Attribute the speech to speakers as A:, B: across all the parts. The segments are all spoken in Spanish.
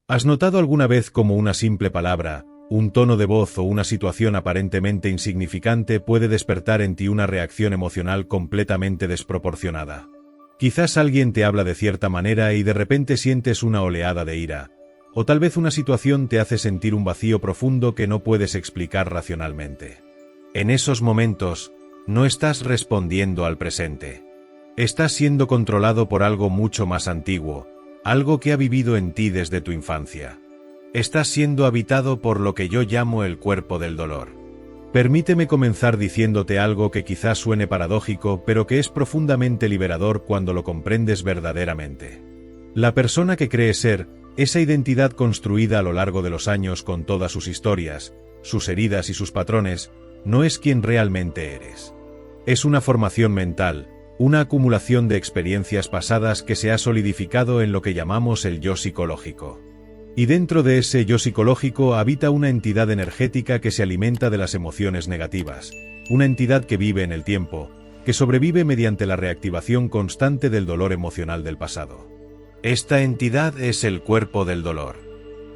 A: ¿Has notado alguna vez cómo una simple palabra, un tono de voz o una situación aparentemente insignificante puede despertar en ti una reacción emocional completamente desproporcionada? Quizás alguien te habla de cierta manera y de repente sientes una oleada de ira, o tal vez una situación te hace sentir un vacío profundo que no puedes explicar racionalmente. En esos momentos, no estás respondiendo al presente. Estás siendo controlado por algo mucho más antiguo, algo que ha vivido en ti desde tu infancia. Estás siendo habitado por lo que yo llamo el cuerpo del dolor. Permíteme comenzar diciéndote algo que quizás suene paradójico, pero que es profundamente liberador cuando lo comprendes verdaderamente. La persona que cree ser, esa identidad construida a lo largo de los años con todas sus historias, sus heridas y sus patrones, no es quien realmente eres. Es una formación mental, una acumulación de experiencias pasadas que se ha solidificado en lo que llamamos el yo psicológico. Y dentro de ese yo psicológico habita una entidad energética que se alimenta de las emociones negativas, una entidad que vive en el tiempo, que sobrevive mediante la reactivación constante del dolor emocional del pasado. Esta entidad es el cuerpo del dolor.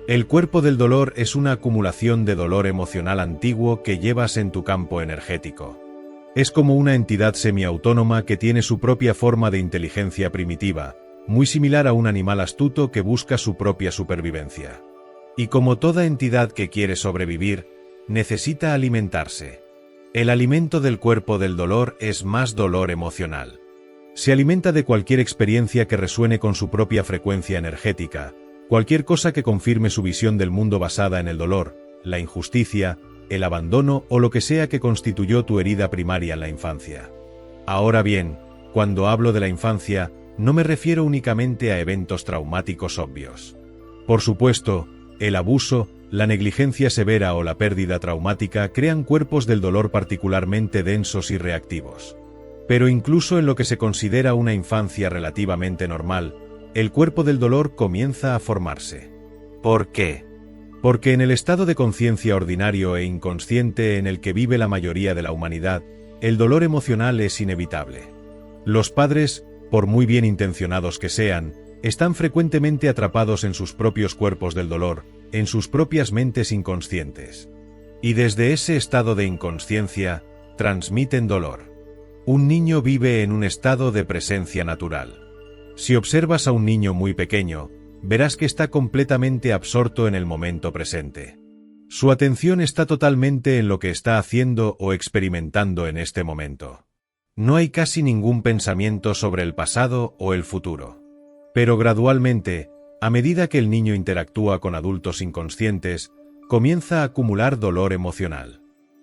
A: El cuerpo del dolor es una acumulación de dolor emocional antiguo que llevas en tu campo energético. Es como una entidad semiautónoma que tiene su propia forma de inteligencia primitiva, muy similar a un animal astuto que busca su propia supervivencia. Y como toda entidad que quiere sobrevivir, necesita alimentarse. El alimento del cuerpo del dolor es más dolor emocional. Se alimenta de cualquier experiencia que resuene con su propia frecuencia energética, cualquier cosa que confirme su visión del mundo basada en el dolor, la injusticia, el abandono o lo que sea que constituyó tu herida primaria en la infancia. Ahora bien, cuando hablo de la infancia, no me refiero únicamente a eventos traumáticos obvios. Por supuesto, el abuso, la negligencia severa o la pérdida traumática crean cuerpos del dolor particularmente densos y reactivos. Pero incluso en lo que se considera una infancia relativamente normal, el cuerpo del dolor comienza a formarse. ¿Por qué? Porque en el estado de conciencia ordinario e inconsciente en el que vive la mayoría de la humanidad, el dolor emocional es inevitable. Los padres, por muy bien intencionados que sean, están frecuentemente atrapados en sus propios cuerpos del dolor, en sus propias mentes inconscientes. Y desde ese estado de inconsciencia, transmiten dolor. Un niño vive en un estado de presencia natural. Si observas a un niño muy pequeño, verás que está completamente absorto en el momento presente. Su atención está totalmente en lo que está haciendo o experimentando en este momento. No hay casi ningún pensamiento sobre el pasado o el futuro. Pero gradualmente, a medida que el niño interactúa con adultos inconscientes, comienza a acumular dolor emocional.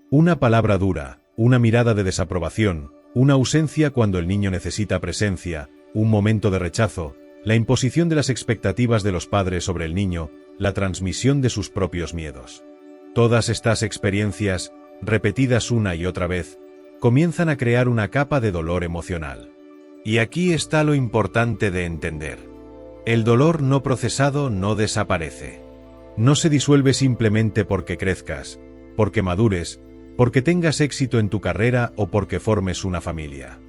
A: Una palabra dura, una mirada de desaprobación, una ausencia cuando el niño necesita presencia, un momento de rechazo, la imposición de las expectativas de los padres sobre el niño, la transmisión de sus propios miedos. Todas estas experiencias, repetidas una y otra vez, comienzan a crear una capa de dolor emocional. Y aquí está lo importante de entender. El dolor no procesado no desaparece. No se disuelve simplemente porque crezcas, porque madures, porque tengas éxito en tu carrera o porque formes una familia.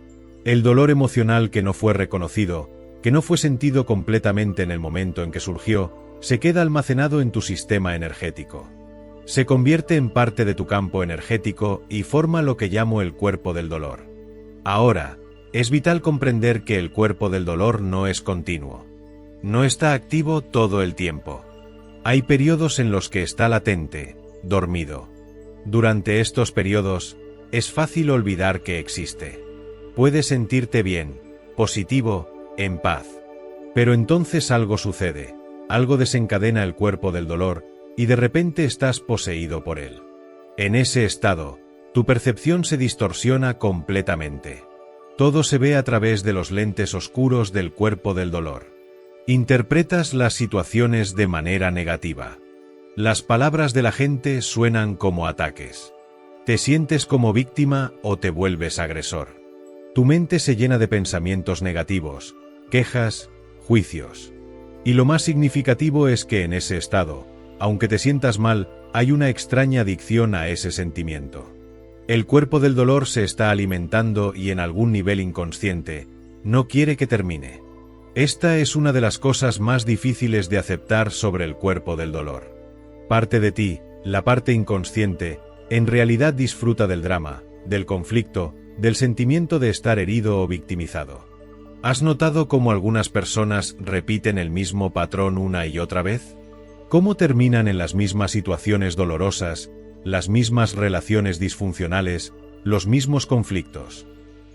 A: El dolor emocional que no fue reconocido, que no fue sentido completamente en el momento en que surgió, se queda almacenado en tu sistema energético. Se convierte en parte de tu campo energético y forma lo que llamo el cuerpo del dolor. Ahora, es vital comprender que el cuerpo del dolor no es continuo. No está activo todo el tiempo. Hay periodos en los que está latente, dormido. Durante estos periodos, es fácil olvidar que existe. Puedes sentirte bien, positivo, en paz. Pero entonces algo sucede, algo desencadena el cuerpo del dolor, y de repente estás poseído por él. En ese estado, tu percepción se distorsiona completamente. Todo se ve a través de los lentes oscuros del cuerpo del dolor. Interpretas las situaciones de manera negativa. Las palabras de la gente suenan como ataques. Te sientes como víctima o te vuelves agresor. Tu mente se llena de pensamientos negativos, quejas, juicios. Y lo más significativo es que en ese estado, aunque te sientas mal, hay una extraña adicción a ese sentimiento. El cuerpo del dolor se está alimentando y en algún nivel inconsciente, no quiere que termine. Esta es una de las cosas más difíciles de aceptar sobre el cuerpo del dolor. Parte de ti, la parte inconsciente, en realidad disfruta del drama, del conflicto, del sentimiento de estar herido o victimizado. ¿Has notado cómo algunas personas repiten el mismo patrón una y otra vez? ¿Cómo terminan en las mismas situaciones dolorosas, las mismas relaciones disfuncionales, los mismos conflictos?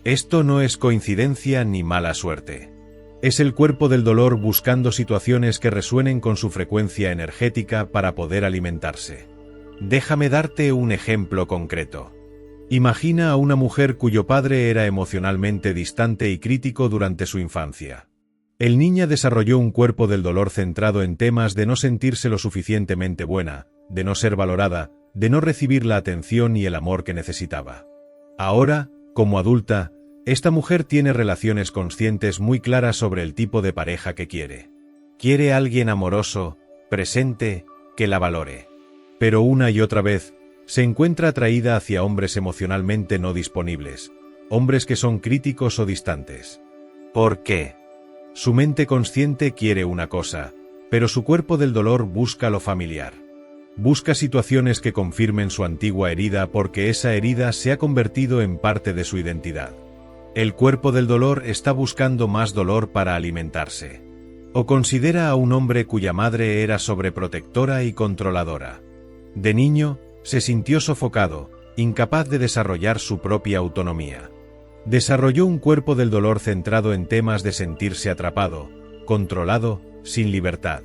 A: Esto no es coincidencia ni mala suerte. Es el cuerpo del dolor buscando situaciones que resuenen con su frecuencia energética para poder alimentarse. Déjame darte un ejemplo concreto. Imagina a una mujer cuyo padre era emocionalmente distante y crítico durante su infancia. El niño desarrolló un cuerpo del dolor centrado en temas de no sentirse lo suficientemente buena, de no ser valorada, de no recibir la atención y el amor que necesitaba. Ahora, como adulta, esta mujer tiene relaciones conscientes muy claras sobre el tipo de pareja que quiere. Quiere a alguien amoroso, presente, que la valore. Pero una y otra vez, se encuentra atraída hacia hombres emocionalmente no disponibles, hombres que son críticos o distantes. ¿Por qué? Su mente consciente quiere una cosa, pero su cuerpo del dolor busca lo familiar. Busca situaciones que confirmen su antigua herida porque esa herida se ha convertido en parte de su identidad. El cuerpo del dolor está buscando más dolor para alimentarse. O considera a un hombre cuya madre era sobreprotectora y controladora. De niño, se sintió sofocado, incapaz de desarrollar su propia autonomía. Desarrolló un cuerpo del dolor centrado en temas de sentirse atrapado, controlado, sin libertad.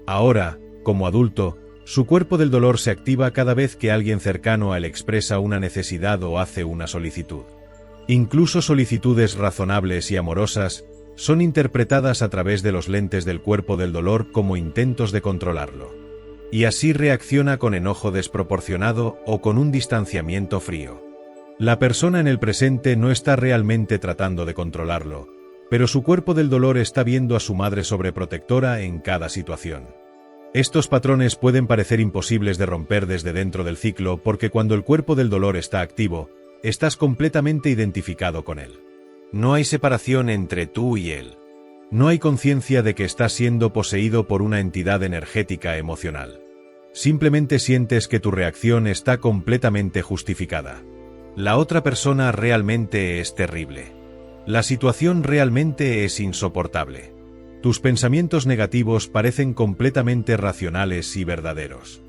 A: Ahora, como adulto, su cuerpo del dolor se activa cada vez que alguien cercano a él expresa una necesidad o hace una solicitud. Incluso solicitudes razonables y amorosas son interpretadas a través de los lentes del cuerpo del dolor como intentos de controlarlo. Y así reacciona con enojo desproporcionado o con un distanciamiento frío. La persona en el presente no está realmente tratando de controlarlo, pero su cuerpo del dolor está viendo a su madre sobreprotectora en cada situación. Estos patrones pueden parecer imposibles de romper desde dentro del ciclo porque cuando el cuerpo del dolor está activo, estás completamente identificado con él. No hay separación entre tú y él. No hay conciencia de que estás siendo poseído por una entidad energética emocional. Simplemente sientes que tu reacción está completamente justificada. La otra persona realmente es terrible. La situación realmente es insoportable. Tus pensamientos negativos parecen completamente racionales y verdaderos.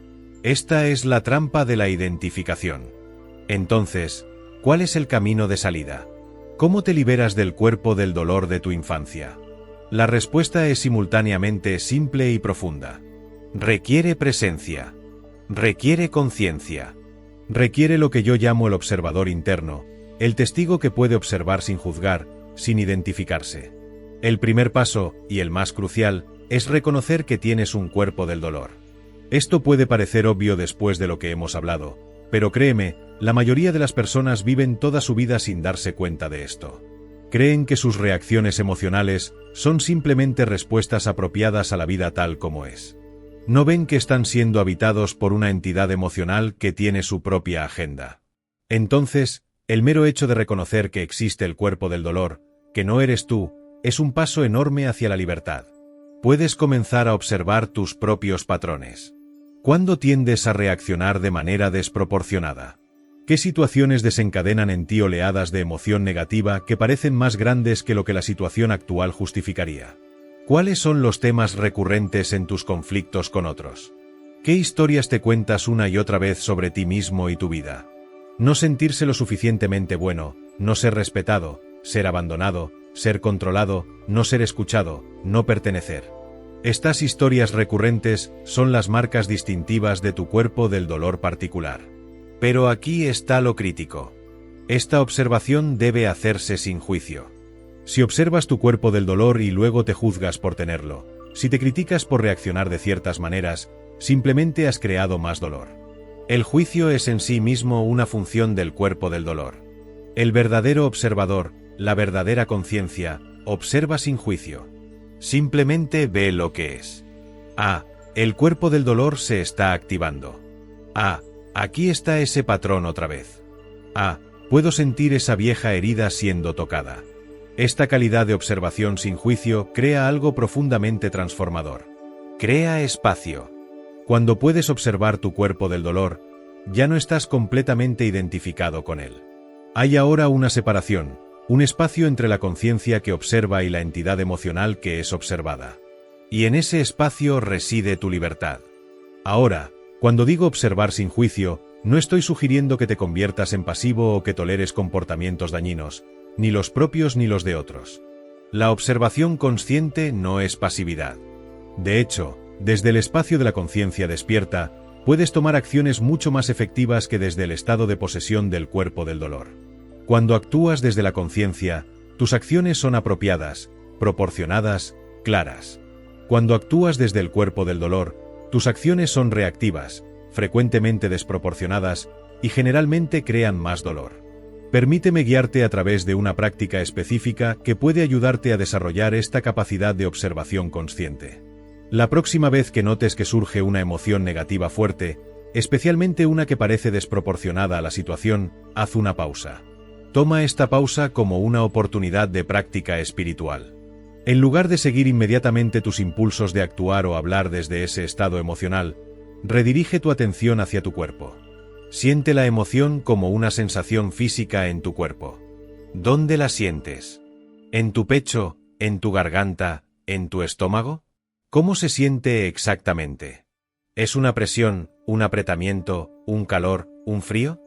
A: Esta es la trampa de la identificación. Entonces, ¿cuál es el camino de salida? ¿Cómo te liberas del cuerpo del dolor de tu infancia? La respuesta es simultáneamente simple y profunda. Requiere presencia. Requiere conciencia. Requiere lo que yo llamo el observador interno, el testigo que puede observar sin juzgar, sin identificarse. El primer paso, y el más crucial, es reconocer que tienes un cuerpo del dolor. Esto puede parecer obvio después de lo que hemos hablado, pero créeme, la mayoría de las personas viven toda su vida sin darse cuenta de esto. Creen que sus reacciones emocionales son simplemente respuestas apropiadas a la vida tal como es. No ven que están siendo habitados por una entidad emocional que tiene su propia agenda. Entonces, el mero hecho de reconocer que existe el cuerpo del dolor, que no eres tú, es un paso enorme hacia la libertad. Puedes comenzar a observar tus propios patrones. ¿Cuándo tiendes a reaccionar de manera desproporcionada? ¿Qué situaciones desencadenan en ti oleadas de emoción negativa que parecen más grandes que lo que la situación actual justificaría? ¿Cuáles son los temas recurrentes en tus conflictos con otros? ¿Qué historias te cuentas una y otra vez sobre ti mismo y tu vida? No sentirse lo suficientemente bueno, no ser respetado, ser abandonado, ser controlado, no ser escuchado, no pertenecer. Estas historias recurrentes son las marcas distintivas de tu cuerpo del dolor particular. Pero aquí está lo crítico. Esta observación debe hacerse sin juicio. Si observas tu cuerpo del dolor y luego te juzgas por tenerlo, si te criticas por reaccionar de ciertas maneras, simplemente has creado más dolor. El juicio es en sí mismo una función del cuerpo del dolor. El verdadero observador, la verdadera conciencia, observa sin juicio. Simplemente ve lo que es. Ah, el cuerpo del dolor se está activando. Ah, aquí está ese patrón otra vez. Ah, puedo sentir esa vieja herida siendo tocada. Esta calidad de observación sin juicio crea algo profundamente transformador. Crea espacio. Cuando puedes observar tu cuerpo del dolor, ya no estás completamente identificado con él. Hay ahora una separación, un espacio entre la conciencia que observa y la entidad emocional que es observada. Y en ese espacio reside tu libertad. Ahora, cuando digo observar sin juicio, no estoy sugiriendo que te conviertas en pasivo o que toleres comportamientos dañinos, ni los propios ni los de otros. La observación consciente no es pasividad. De hecho, desde el espacio de la conciencia despierta, puedes tomar acciones mucho más efectivas que desde el estado de posesión del cuerpo del dolor. Cuando actúas desde la conciencia, tus acciones son apropiadas, proporcionadas, claras. Cuando actúas desde el cuerpo del dolor, tus acciones son reactivas, frecuentemente desproporcionadas, y generalmente crean más dolor. Permíteme guiarte a través de una práctica específica que puede ayudarte a desarrollar esta capacidad de observación consciente. La próxima vez que notes que surge una emoción negativa fuerte, especialmente una que parece desproporcionada a la situación, haz una pausa. Toma esta pausa como una oportunidad de práctica espiritual. En lugar de seguir inmediatamente tus impulsos de actuar o hablar desde ese estado emocional, redirige tu atención hacia tu cuerpo. Siente la emoción como una sensación física en tu cuerpo. ¿Dónde la sientes? ¿En tu pecho? ¿En tu garganta? ¿En tu estómago? ¿Cómo se siente exactamente? ¿Es una presión, un apretamiento, un calor, un frío?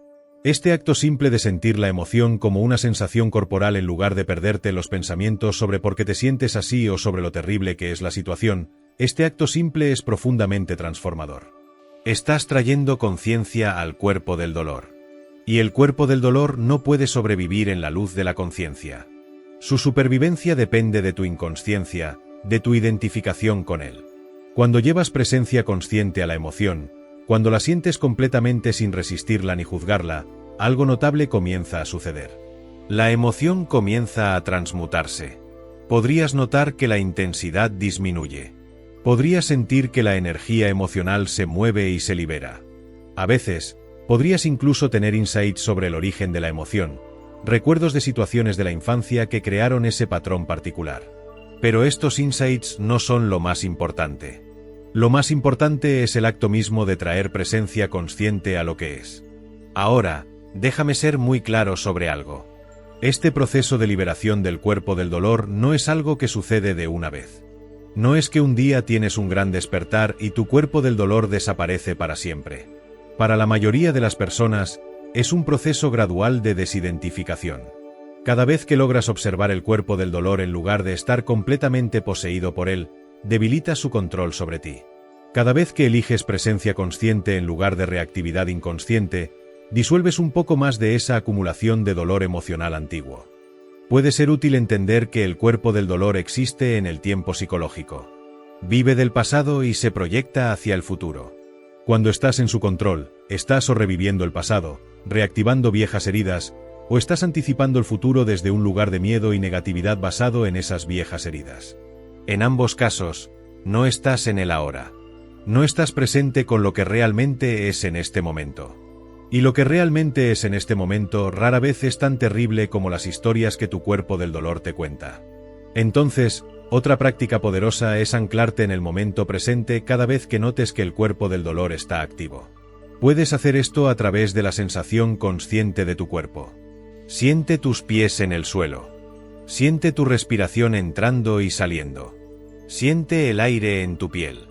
A: Este acto simple de sentir la emoción como una sensación corporal en lugar de perderte en los pensamientos sobre por qué te sientes así o sobre lo terrible que es la situación, este acto simple es profundamente transformador. Estás trayendo conciencia al cuerpo del dolor. Y el cuerpo del dolor no puede sobrevivir en la luz de la conciencia. Su supervivencia depende de tu inconsciencia, de tu identificación con él. Cuando llevas presencia consciente a la emoción, cuando la sientes completamente sin resistirla ni juzgarla, algo notable comienza a suceder. La emoción comienza a transmutarse. Podrías notar que la intensidad disminuye. Podrías sentir que la energía emocional se mueve y se libera. A veces, podrías incluso tener insights sobre el origen de la emoción, recuerdos de situaciones de la infancia que crearon ese patrón particular. Pero estos insights no son lo más importante. Lo más importante es el acto mismo de traer presencia consciente a lo que es. Ahora, déjame ser muy claro sobre algo. Este proceso de liberación del cuerpo del dolor no es algo que sucede de una vez. No es que un día tienes un gran despertar y tu cuerpo del dolor desaparece para siempre. Para la mayoría de las personas, es un proceso gradual de desidentificación. Cada vez que logras observar el cuerpo del dolor en lugar de estar completamente poseído por él, debilitas su control sobre ti. Cada vez que eliges presencia consciente en lugar de reactividad inconsciente, disuelves un poco más de esa acumulación de dolor emocional antiguo. Puede ser útil entender que el cuerpo del dolor existe en el tiempo psicológico. Vive del pasado y se proyecta hacia el futuro. Cuando estás en su control, estás o reviviendo el pasado, reactivando viejas heridas, o estás anticipando el futuro desde un lugar de miedo y negatividad basado en esas viejas heridas. En ambos casos, no estás en el ahora. No estás presente con lo que realmente es en este momento. Y lo que realmente es en este momento rara vez es tan terrible como las historias que tu cuerpo del dolor te cuenta. Entonces, otra práctica poderosa es anclarte en el momento presente cada vez que notes que el cuerpo del dolor está activo. Puedes hacer esto a través de la sensación consciente de tu cuerpo. Siente tus pies en el suelo. Siente tu respiración entrando y saliendo. Siente el aire en tu piel.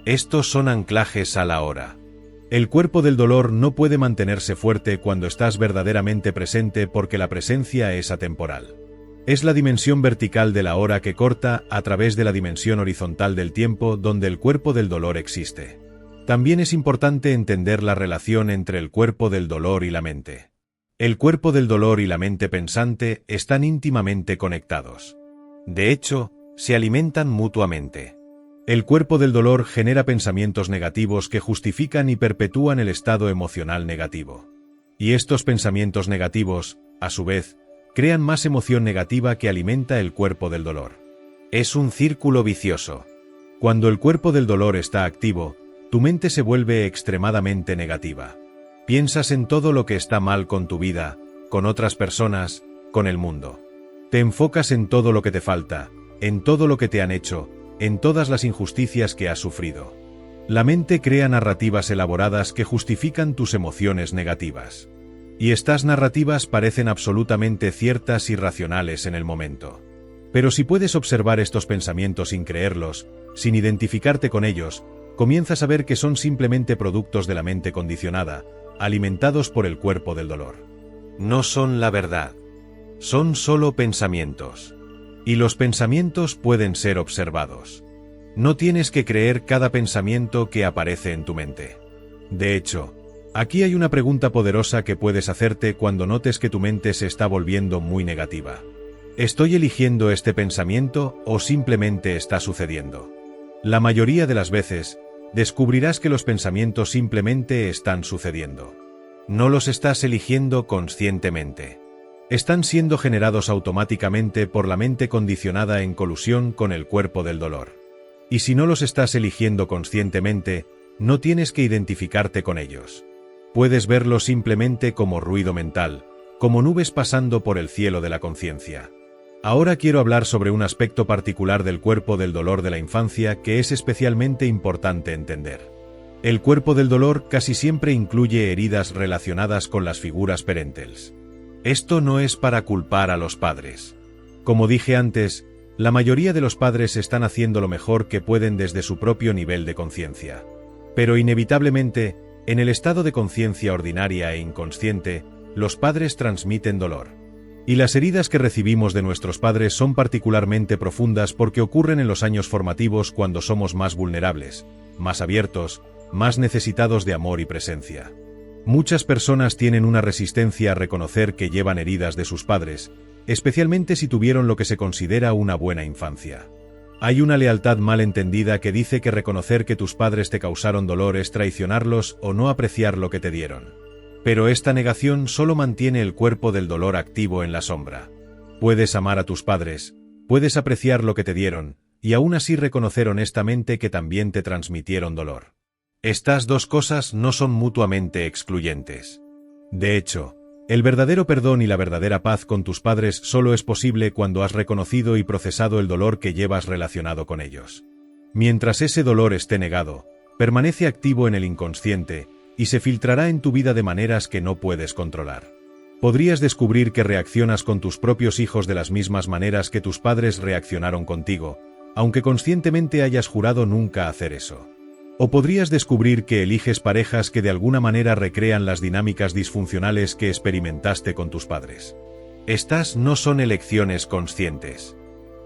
A: Estos son anclajes a la hora. El cuerpo del dolor no puede mantenerse fuerte cuando estás verdaderamente presente porque la presencia es atemporal. Es la dimensión vertical de la hora que corta a través de la dimensión horizontal del tiempo donde el cuerpo del dolor existe. También es importante entender la relación entre el cuerpo del dolor y la mente. El cuerpo del dolor y la mente pensante están íntimamente conectados. De hecho, se alimentan mutuamente. El cuerpo del dolor genera pensamientos negativos que justifican y perpetúan el estado emocional negativo. Y estos pensamientos negativos, a su vez, crean más emoción negativa que alimenta el cuerpo del dolor. Es un círculo vicioso. Cuando el cuerpo del dolor está activo, tu mente se vuelve extremadamente negativa. Piensas en todo lo que está mal con tu vida, con otras personas, con el mundo. Te enfocas en todo lo que te falta, en todo lo que te han hecho, en todas las injusticias que has sufrido. La mente crea narrativas elaboradas que justifican tus emociones negativas. Y estas narrativas parecen absolutamente ciertas y racionales en el momento. Pero si puedes observar estos pensamientos sin creerlos, sin identificarte con ellos, comienzas a ver que son simplemente productos de la mente condicionada, alimentados por el cuerpo del dolor. No son la verdad. Son solo pensamientos. Y los pensamientos pueden ser observados. No tienes que creer cada pensamiento que aparece en tu mente. De hecho, aquí hay una pregunta poderosa que puedes hacerte cuando notes que tu mente se está volviendo muy negativa. ¿Estoy eligiendo este pensamiento o simplemente está sucediendo? La mayoría de las veces, descubrirás que los pensamientos simplemente están sucediendo. No los estás eligiendo conscientemente. Están siendo generados automáticamente por la mente condicionada en colusión con el cuerpo del dolor. Y si no los estás eligiendo conscientemente, no tienes que identificarte con ellos. Puedes verlos simplemente como ruido mental, como nubes pasando por el cielo de la conciencia. Ahora quiero hablar sobre un aspecto particular del cuerpo del dolor de la infancia que es especialmente importante entender. El cuerpo del dolor casi siempre incluye heridas relacionadas con las figuras parentales. Esto no es para culpar a los padres. Como dije antes, la mayoría de los padres están haciendo lo mejor que pueden desde su propio nivel de conciencia. Pero inevitablemente, en el estado de conciencia ordinaria e inconsciente, los padres transmiten dolor. Y las heridas que recibimos de nuestros padres son particularmente profundas porque ocurren en los años formativos cuando somos más vulnerables, más abiertos, más necesitados de amor y presencia. Muchas personas tienen una resistencia a reconocer que llevan heridas de sus padres, especialmente si tuvieron lo que se considera una buena infancia. Hay una lealtad mal entendida que dice que reconocer que tus padres te causaron dolor es traicionarlos o no apreciar lo que te dieron. Pero esta negación solo mantiene el cuerpo del dolor activo en la sombra. Puedes amar a tus padres, puedes apreciar lo que te dieron, y aún así reconocer honestamente que también te transmitieron dolor. Estas dos cosas no son mutuamente excluyentes. De hecho, el verdadero perdón y la verdadera paz con tus padres solo es posible cuando has reconocido y procesado el dolor que llevas relacionado con ellos. Mientras ese dolor esté negado, permanece activo en el inconsciente y se filtrará en tu vida de maneras que no puedes controlar. Podrías descubrir que reaccionas con tus propios hijos de las mismas maneras que tus padres reaccionaron contigo, aunque conscientemente hayas jurado nunca hacer eso. O podrías descubrir que eliges parejas que de alguna manera recrean las dinámicas disfuncionales que experimentaste con tus padres. Estas no son elecciones conscientes.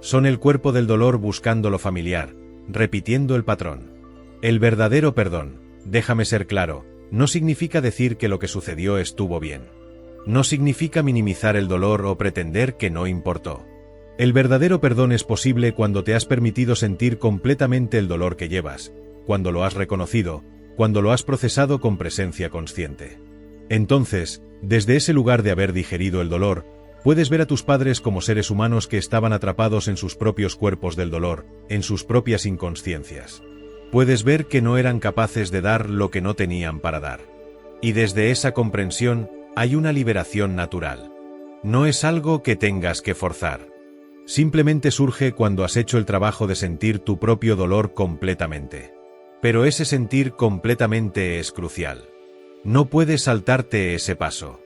A: Son el cuerpo del dolor buscando lo familiar, repitiendo el patrón. El verdadero perdón, déjame ser claro, no significa decir que lo que sucedió estuvo bien. No significa minimizar el dolor o pretender que no importó. El verdadero perdón es posible cuando te has permitido sentir completamente el dolor que llevas, cuando lo has reconocido, cuando lo has procesado con presencia consciente. Entonces, desde ese lugar de haber digerido el dolor, puedes ver a tus padres como seres humanos que estaban atrapados en sus propios cuerpos del dolor, en sus propias inconsciencias. Puedes ver que no eran capaces de dar lo que no tenían para dar. Y desde esa comprensión, hay una liberación natural. No es algo que tengas que forzar. Simplemente surge cuando has hecho el trabajo de sentir tu propio dolor completamente. Pero ese sentir completamente es crucial. No puedes saltarte ese paso.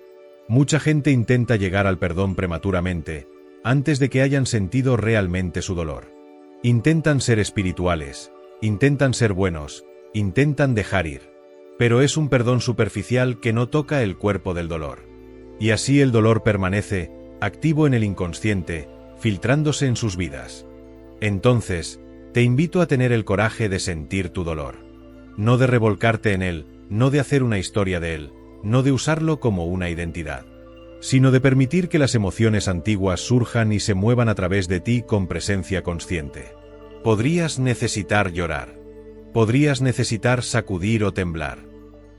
A: Mucha gente intenta llegar al perdón prematuramente, antes de que hayan sentido realmente su dolor. Intentan ser espirituales, intentan ser buenos, intentan dejar ir. Pero es un perdón superficial que no toca el cuerpo del dolor. Y así el dolor permanece, activo en el inconsciente, filtrándose en sus vidas. Entonces, te invito a tener el coraje de sentir tu dolor. No de revolcarte en él, no de hacer una historia de él, no de usarlo como una identidad, sino de permitir que las emociones antiguas surjan y se muevan a través de ti con presencia consciente. Podrías necesitar llorar. Podrías necesitar sacudir o temblar.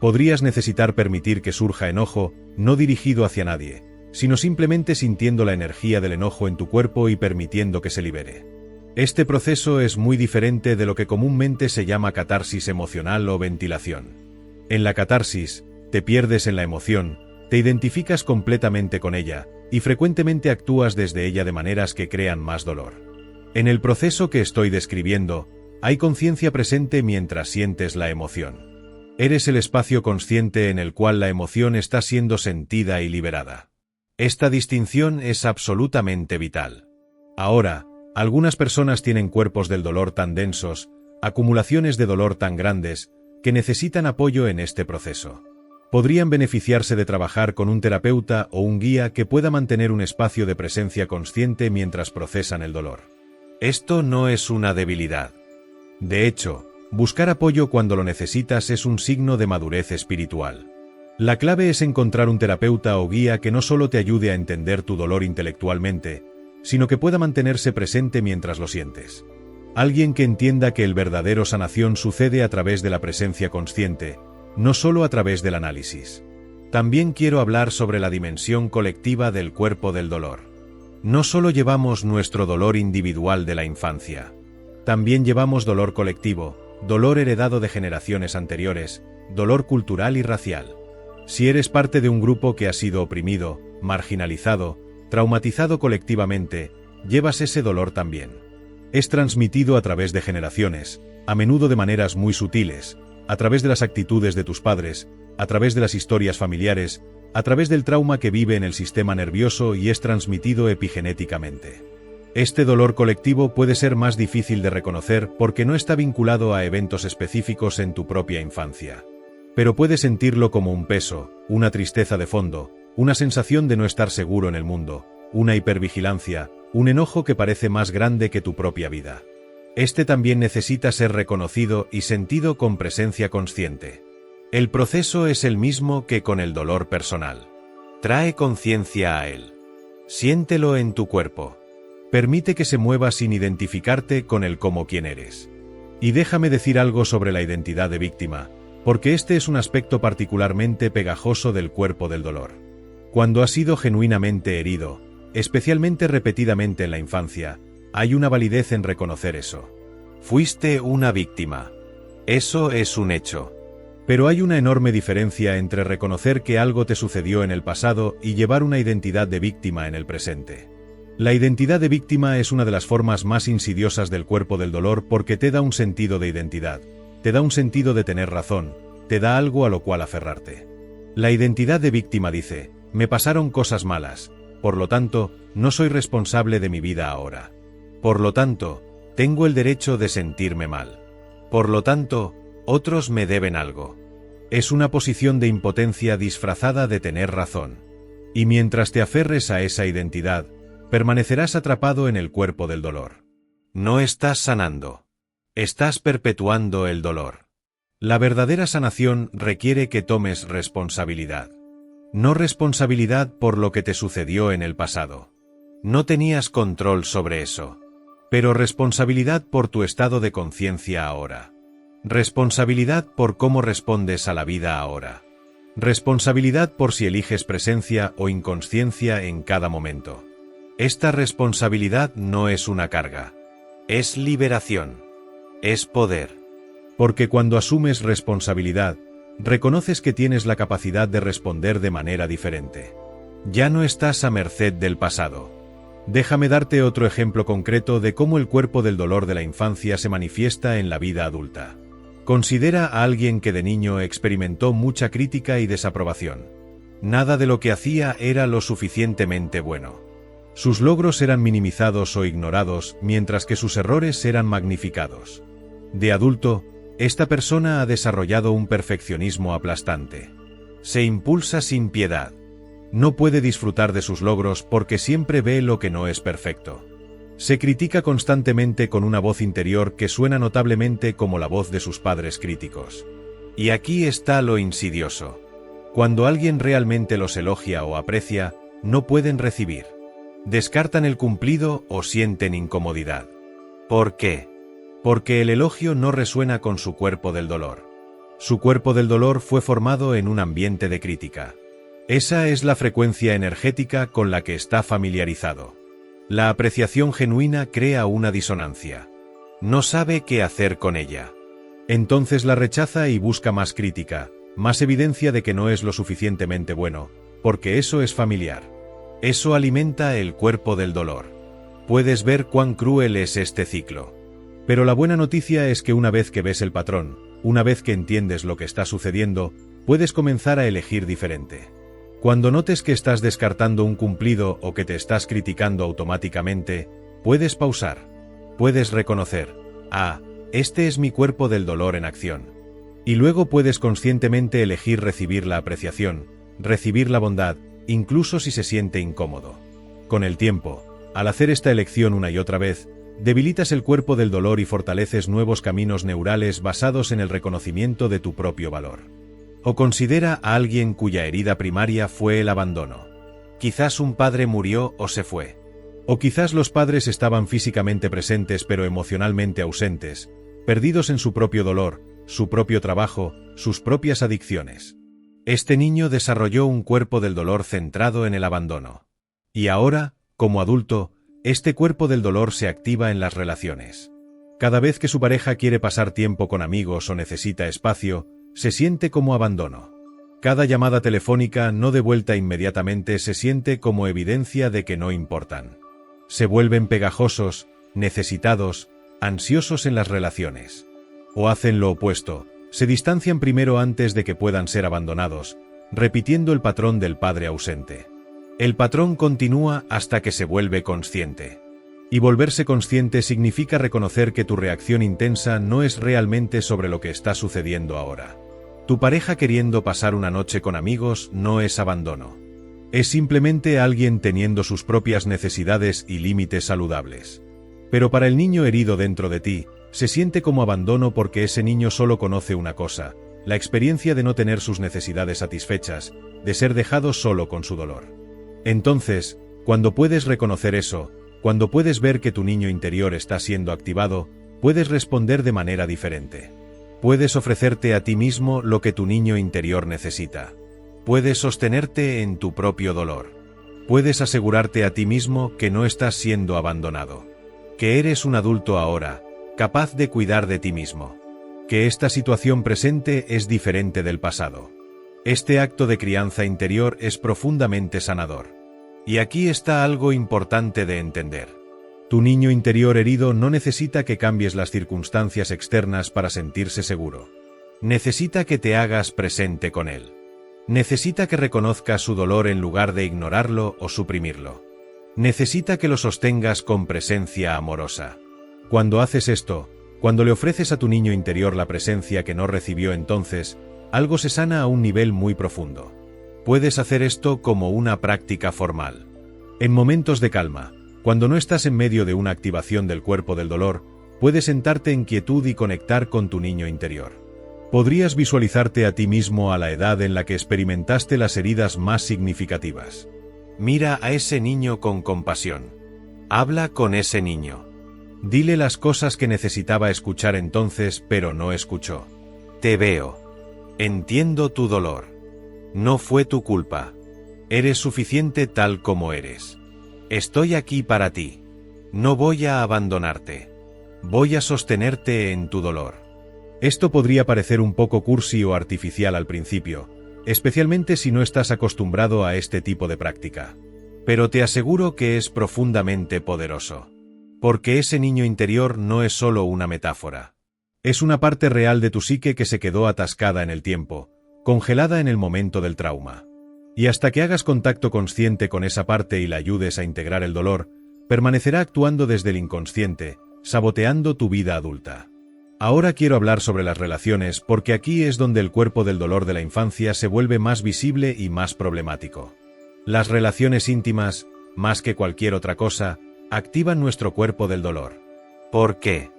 A: Podrías necesitar permitir que surja enojo, no dirigido hacia nadie, sino simplemente sintiendo la energía del enojo en tu cuerpo y permitiendo que se libere. Este proceso es muy diferente de lo que comúnmente se llama catarsis emocional o ventilación. En la catarsis, te pierdes en la emoción, te identificas completamente con ella, y frecuentemente actúas desde ella de maneras que crean más dolor. En el proceso que estoy describiendo, hay conciencia presente mientras sientes la emoción. Eres el espacio consciente en el cual la emoción está siendo sentida y liberada. Esta distinción es absolutamente vital. Ahora, algunas personas tienen cuerpos del dolor tan densos, acumulaciones de dolor tan grandes, que necesitan apoyo en este proceso. Podrían beneficiarse de trabajar con un terapeuta o un guía que pueda mantener un espacio de presencia consciente mientras procesan el dolor. Esto no es una debilidad. De hecho, buscar apoyo cuando lo necesitas es un signo de madurez espiritual. La clave es encontrar un terapeuta o guía que no solo te ayude a entender tu dolor intelectualmente, sino que pueda mantenerse presente mientras lo sientes. Alguien que entienda que el verdadero sanación sucede a través de la presencia consciente, no solo a través del análisis. También quiero hablar sobre la dimensión colectiva del cuerpo del dolor. No solo llevamos nuestro dolor individual de la infancia. También llevamos dolor colectivo, dolor heredado de generaciones anteriores, dolor cultural y racial. Si eres parte de un grupo que ha sido oprimido, marginalizado, traumatizado colectivamente, llevas ese dolor también. Es transmitido a través de generaciones, a menudo de maneras muy sutiles, a través de las actitudes de tus padres, a través de las historias familiares, a través del trauma que vive en el sistema nervioso y es transmitido epigenéticamente. Este dolor colectivo puede ser más difícil de reconocer porque no está vinculado a eventos específicos en tu propia infancia. Pero puedes sentirlo como un peso, una tristeza de fondo, una sensación de no estar seguro en el mundo, una hipervigilancia, un enojo que parece más grande que tu propia vida. Este también necesita ser reconocido y sentido con presencia consciente. El proceso es el mismo que con el dolor personal. Trae conciencia a él. Siéntelo en tu cuerpo. Permite que se mueva sin identificarte con él como quien eres. Y déjame decir algo sobre la identidad de víctima, porque este es un aspecto particularmente pegajoso del cuerpo del dolor. Cuando has sido genuinamente herido, especialmente repetidamente en la infancia, hay una validez en reconocer eso. Fuiste una víctima. Eso es un hecho. Pero hay una enorme diferencia entre reconocer que algo te sucedió en el pasado y llevar una identidad de víctima en el presente. La identidad de víctima es una de las formas más insidiosas del cuerpo del dolor porque te da un sentido de identidad, te da un sentido de tener razón, te da algo a lo cual aferrarte. La identidad de víctima dice, me pasaron cosas malas, por lo tanto, no soy responsable de mi vida ahora. Por lo tanto, tengo el derecho de sentirme mal. Por lo tanto, otros me deben algo. Es una posición de impotencia disfrazada de tener razón. Y mientras te aferres a esa identidad, permanecerás atrapado en el cuerpo del dolor. No estás sanando. Estás perpetuando el dolor. La verdadera sanación requiere que tomes responsabilidad. No responsabilidad por lo que te sucedió en el pasado. No tenías control sobre eso. Pero responsabilidad por tu estado de conciencia ahora. Responsabilidad por cómo respondes a la vida ahora. Responsabilidad por si eliges presencia o inconsciencia en cada momento. Esta responsabilidad no es una carga. Es liberación. Es poder. Porque cuando asumes responsabilidad, reconoces que tienes la capacidad de responder de manera diferente. Ya no estás a merced del pasado. Déjame darte otro ejemplo concreto de cómo el cuerpo del dolor de la infancia se manifiesta en la vida adulta. Considera a alguien que de niño experimentó mucha crítica y desaprobación. Nada de lo que hacía era lo suficientemente bueno. Sus logros eran minimizados o ignorados, mientras que sus errores eran magnificados. De adulto, esta persona ha desarrollado un perfeccionismo aplastante. Se impulsa sin piedad. No puede disfrutar de sus logros porque siempre ve lo que no es perfecto. Se critica constantemente con una voz interior que suena notablemente como la voz de sus padres críticos. Y aquí está lo insidioso. Cuando alguien realmente los elogia o aprecia, no pueden recibir. Descartan el cumplido o sienten incomodidad. ¿Por qué? Porque el elogio no resuena con su cuerpo del dolor. Su cuerpo del dolor fue formado en un ambiente de crítica. Esa es la frecuencia energética con la que está familiarizado. La apreciación genuina crea una disonancia. No sabe qué hacer con ella. Entonces la rechaza y busca más crítica, más evidencia de que no es lo suficientemente bueno, porque eso es familiar. Eso alimenta el cuerpo del dolor. Puedes ver cuán cruel es este ciclo. Pero la buena noticia es que una vez que ves el patrón, una vez que entiendes lo que está sucediendo, puedes comenzar a elegir diferente. Cuando notes que estás descartando un cumplido o que te estás criticando automáticamente, puedes pausar. Puedes reconocer: este es mi cuerpo del dolor en acción. Y luego puedes conscientemente elegir recibir la apreciación, recibir la bondad, incluso si se siente incómodo. Con el tiempo, al hacer esta elección una y otra vez, debilitas el cuerpo del dolor y fortaleces nuevos caminos neurales basados en el reconocimiento de tu propio valor. O considera a alguien cuya herida primaria fue el abandono. Quizás un padre murió o se fue. O quizás los padres estaban físicamente presentes pero emocionalmente ausentes, perdidos en su propio dolor, su propio trabajo, sus propias adicciones. Este niño desarrolló un cuerpo del dolor centrado en el abandono. Y ahora, como adulto, este cuerpo del dolor se activa en las relaciones. Cada vez que su pareja quiere pasar tiempo con amigos o necesita espacio, se siente como abandono. Cada llamada telefónica no devuelta inmediatamente se siente como evidencia de que no importan. Se vuelven pegajosos, necesitados, ansiosos en las relaciones. O hacen lo opuesto, se distancian primero antes de que puedan ser abandonados, repitiendo el patrón del padre ausente. El patrón continúa hasta que se vuelve consciente. Y volverse consciente significa reconocer que tu reacción intensa no es realmente sobre lo que está sucediendo ahora. Tu pareja queriendo pasar una noche con amigos no es abandono. Es simplemente alguien teniendo sus propias necesidades y límites saludables. Pero para el niño herido dentro de ti, se siente como abandono porque ese niño solo conoce una cosa: la experiencia de no tener sus necesidades satisfechas, de ser dejado solo con su dolor. Entonces, cuando puedes reconocer eso, cuando puedes ver que tu niño interior está siendo activado, puedes responder de manera diferente. Puedes ofrecerte a ti mismo lo que tu niño interior necesita. Puedes sostenerte en tu propio dolor. Puedes asegurarte a ti mismo que no estás siendo abandonado. Que eres un adulto ahora, capaz de cuidar de ti mismo. Que esta situación presente es diferente del pasado. Este acto de crianza interior es profundamente sanador. Y aquí está algo importante de entender. Tu niño interior herido no necesita que cambies las circunstancias externas para sentirse seguro. Necesita que te hagas presente con él. Necesita que reconozcas su dolor en lugar de ignorarlo o suprimirlo. Necesita que lo sostengas con presencia amorosa. Cuando haces esto, cuando le ofreces a tu niño interior la presencia que no recibió entonces, algo se sana a un nivel muy profundo. Puedes hacer esto como una práctica formal. En momentos de calma, cuando no estás en medio de una activación del cuerpo del dolor, puedes sentarte en quietud y conectar con tu niño interior. Podrías visualizarte a ti mismo a la edad en la que experimentaste las heridas más significativas. Mira a ese niño con compasión. Habla con ese niño. Dile las cosas que necesitaba escuchar entonces, pero no escuchó. Te veo. Entiendo tu dolor. No fue tu culpa. Eres suficiente tal como eres. Estoy aquí para ti. No voy a abandonarte. Voy a sostenerte en tu dolor. Esto podría parecer un poco cursi o artificial al principio, especialmente si no estás acostumbrado a este tipo de práctica. Pero te aseguro que es profundamente poderoso. Porque ese niño interior no es solo una metáfora. Es una parte real de tu psique que se quedó atascada en el tiempo, congelada en el momento del trauma. Y hasta que hagas contacto consciente con esa parte y la ayudes a integrar el dolor, permanecerá actuando desde el inconsciente, saboteando tu vida adulta. Ahora quiero hablar sobre las relaciones porque aquí es donde el cuerpo del dolor de la infancia se vuelve más visible y más problemático. Las relaciones íntimas, más que cualquier otra cosa, activan nuestro cuerpo del dolor. ¿Por qué?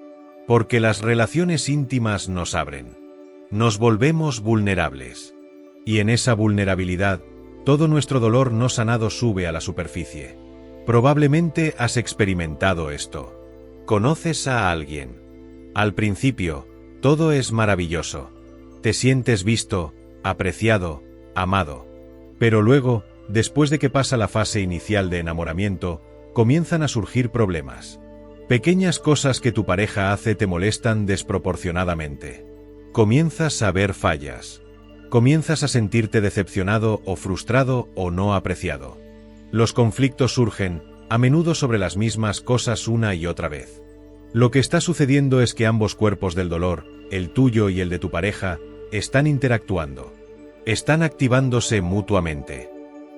A: Porque las relaciones íntimas nos abren. Nos volvemos vulnerables. Y en esa vulnerabilidad, todo nuestro dolor no sanado sube a la superficie. Probablemente has experimentado esto. Conoces a alguien. Al principio, todo es maravilloso. Te sientes visto, apreciado, amado. Pero luego, después de que pasa la fase inicial de enamoramiento, comienzan a surgir problemas. Pequeñas cosas que tu pareja hace te molestan desproporcionadamente. Comienzas a ver fallas. Comienzas a sentirte decepcionado o frustrado o no apreciado. Los conflictos surgen, a menudo sobre las mismas cosas una y otra vez. Lo que está sucediendo es que ambos cuerpos del dolor, el tuyo y el de tu pareja, están interactuando. Están activándose mutuamente.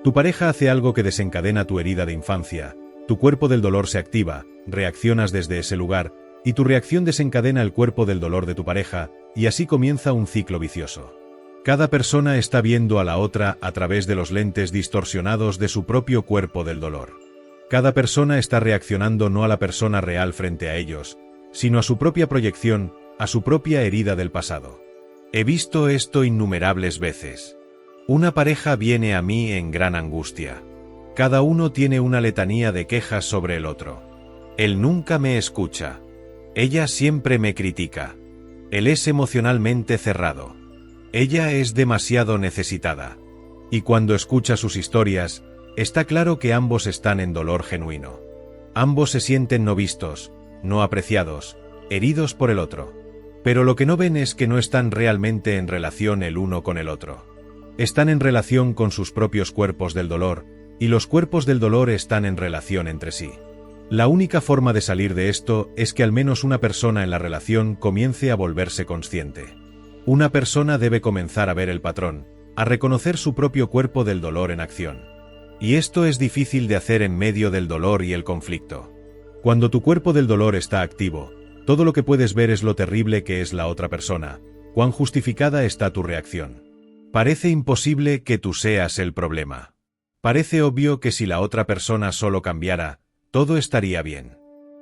A: Tu pareja hace algo que desencadena tu herida de infancia, tu cuerpo del dolor se activa, reaccionas desde ese lugar, y tu reacción desencadena el cuerpo del dolor de tu pareja, y así comienza un ciclo vicioso. Cada persona está viendo a la otra a través de los lentes distorsionados de su propio cuerpo del dolor. Cada persona está reaccionando no a la persona real frente a ellos, sino a su propia proyección, a su propia herida del pasado. He visto esto innumerables veces. Una pareja viene a mí en gran angustia. Cada uno tiene una letanía de quejas sobre el otro. Él nunca me escucha. Ella siempre me critica. Él es emocionalmente cerrado. Ella es demasiado necesitada. Y cuando escucha sus historias, está claro que ambos están en dolor genuino. Ambos se sienten no vistos, no apreciados, heridos por el otro. Pero lo que no ven es que no están realmente en relación el uno con el otro. Están en relación con sus propios cuerpos del dolor, y los cuerpos del dolor están en relación entre sí. La única forma de salir de esto es que al menos una persona en la relación comience a volverse consciente. Una persona debe comenzar a ver el patrón, a reconocer su propio cuerpo del dolor en acción. Y esto es difícil de hacer en medio del dolor y el conflicto. Cuando tu cuerpo del dolor está activo, todo lo que puedes ver es lo terrible que es la otra persona, cuán justificada está tu reacción. Parece imposible que tú seas el problema. Parece obvio que si la otra persona solo cambiara, todo estaría bien.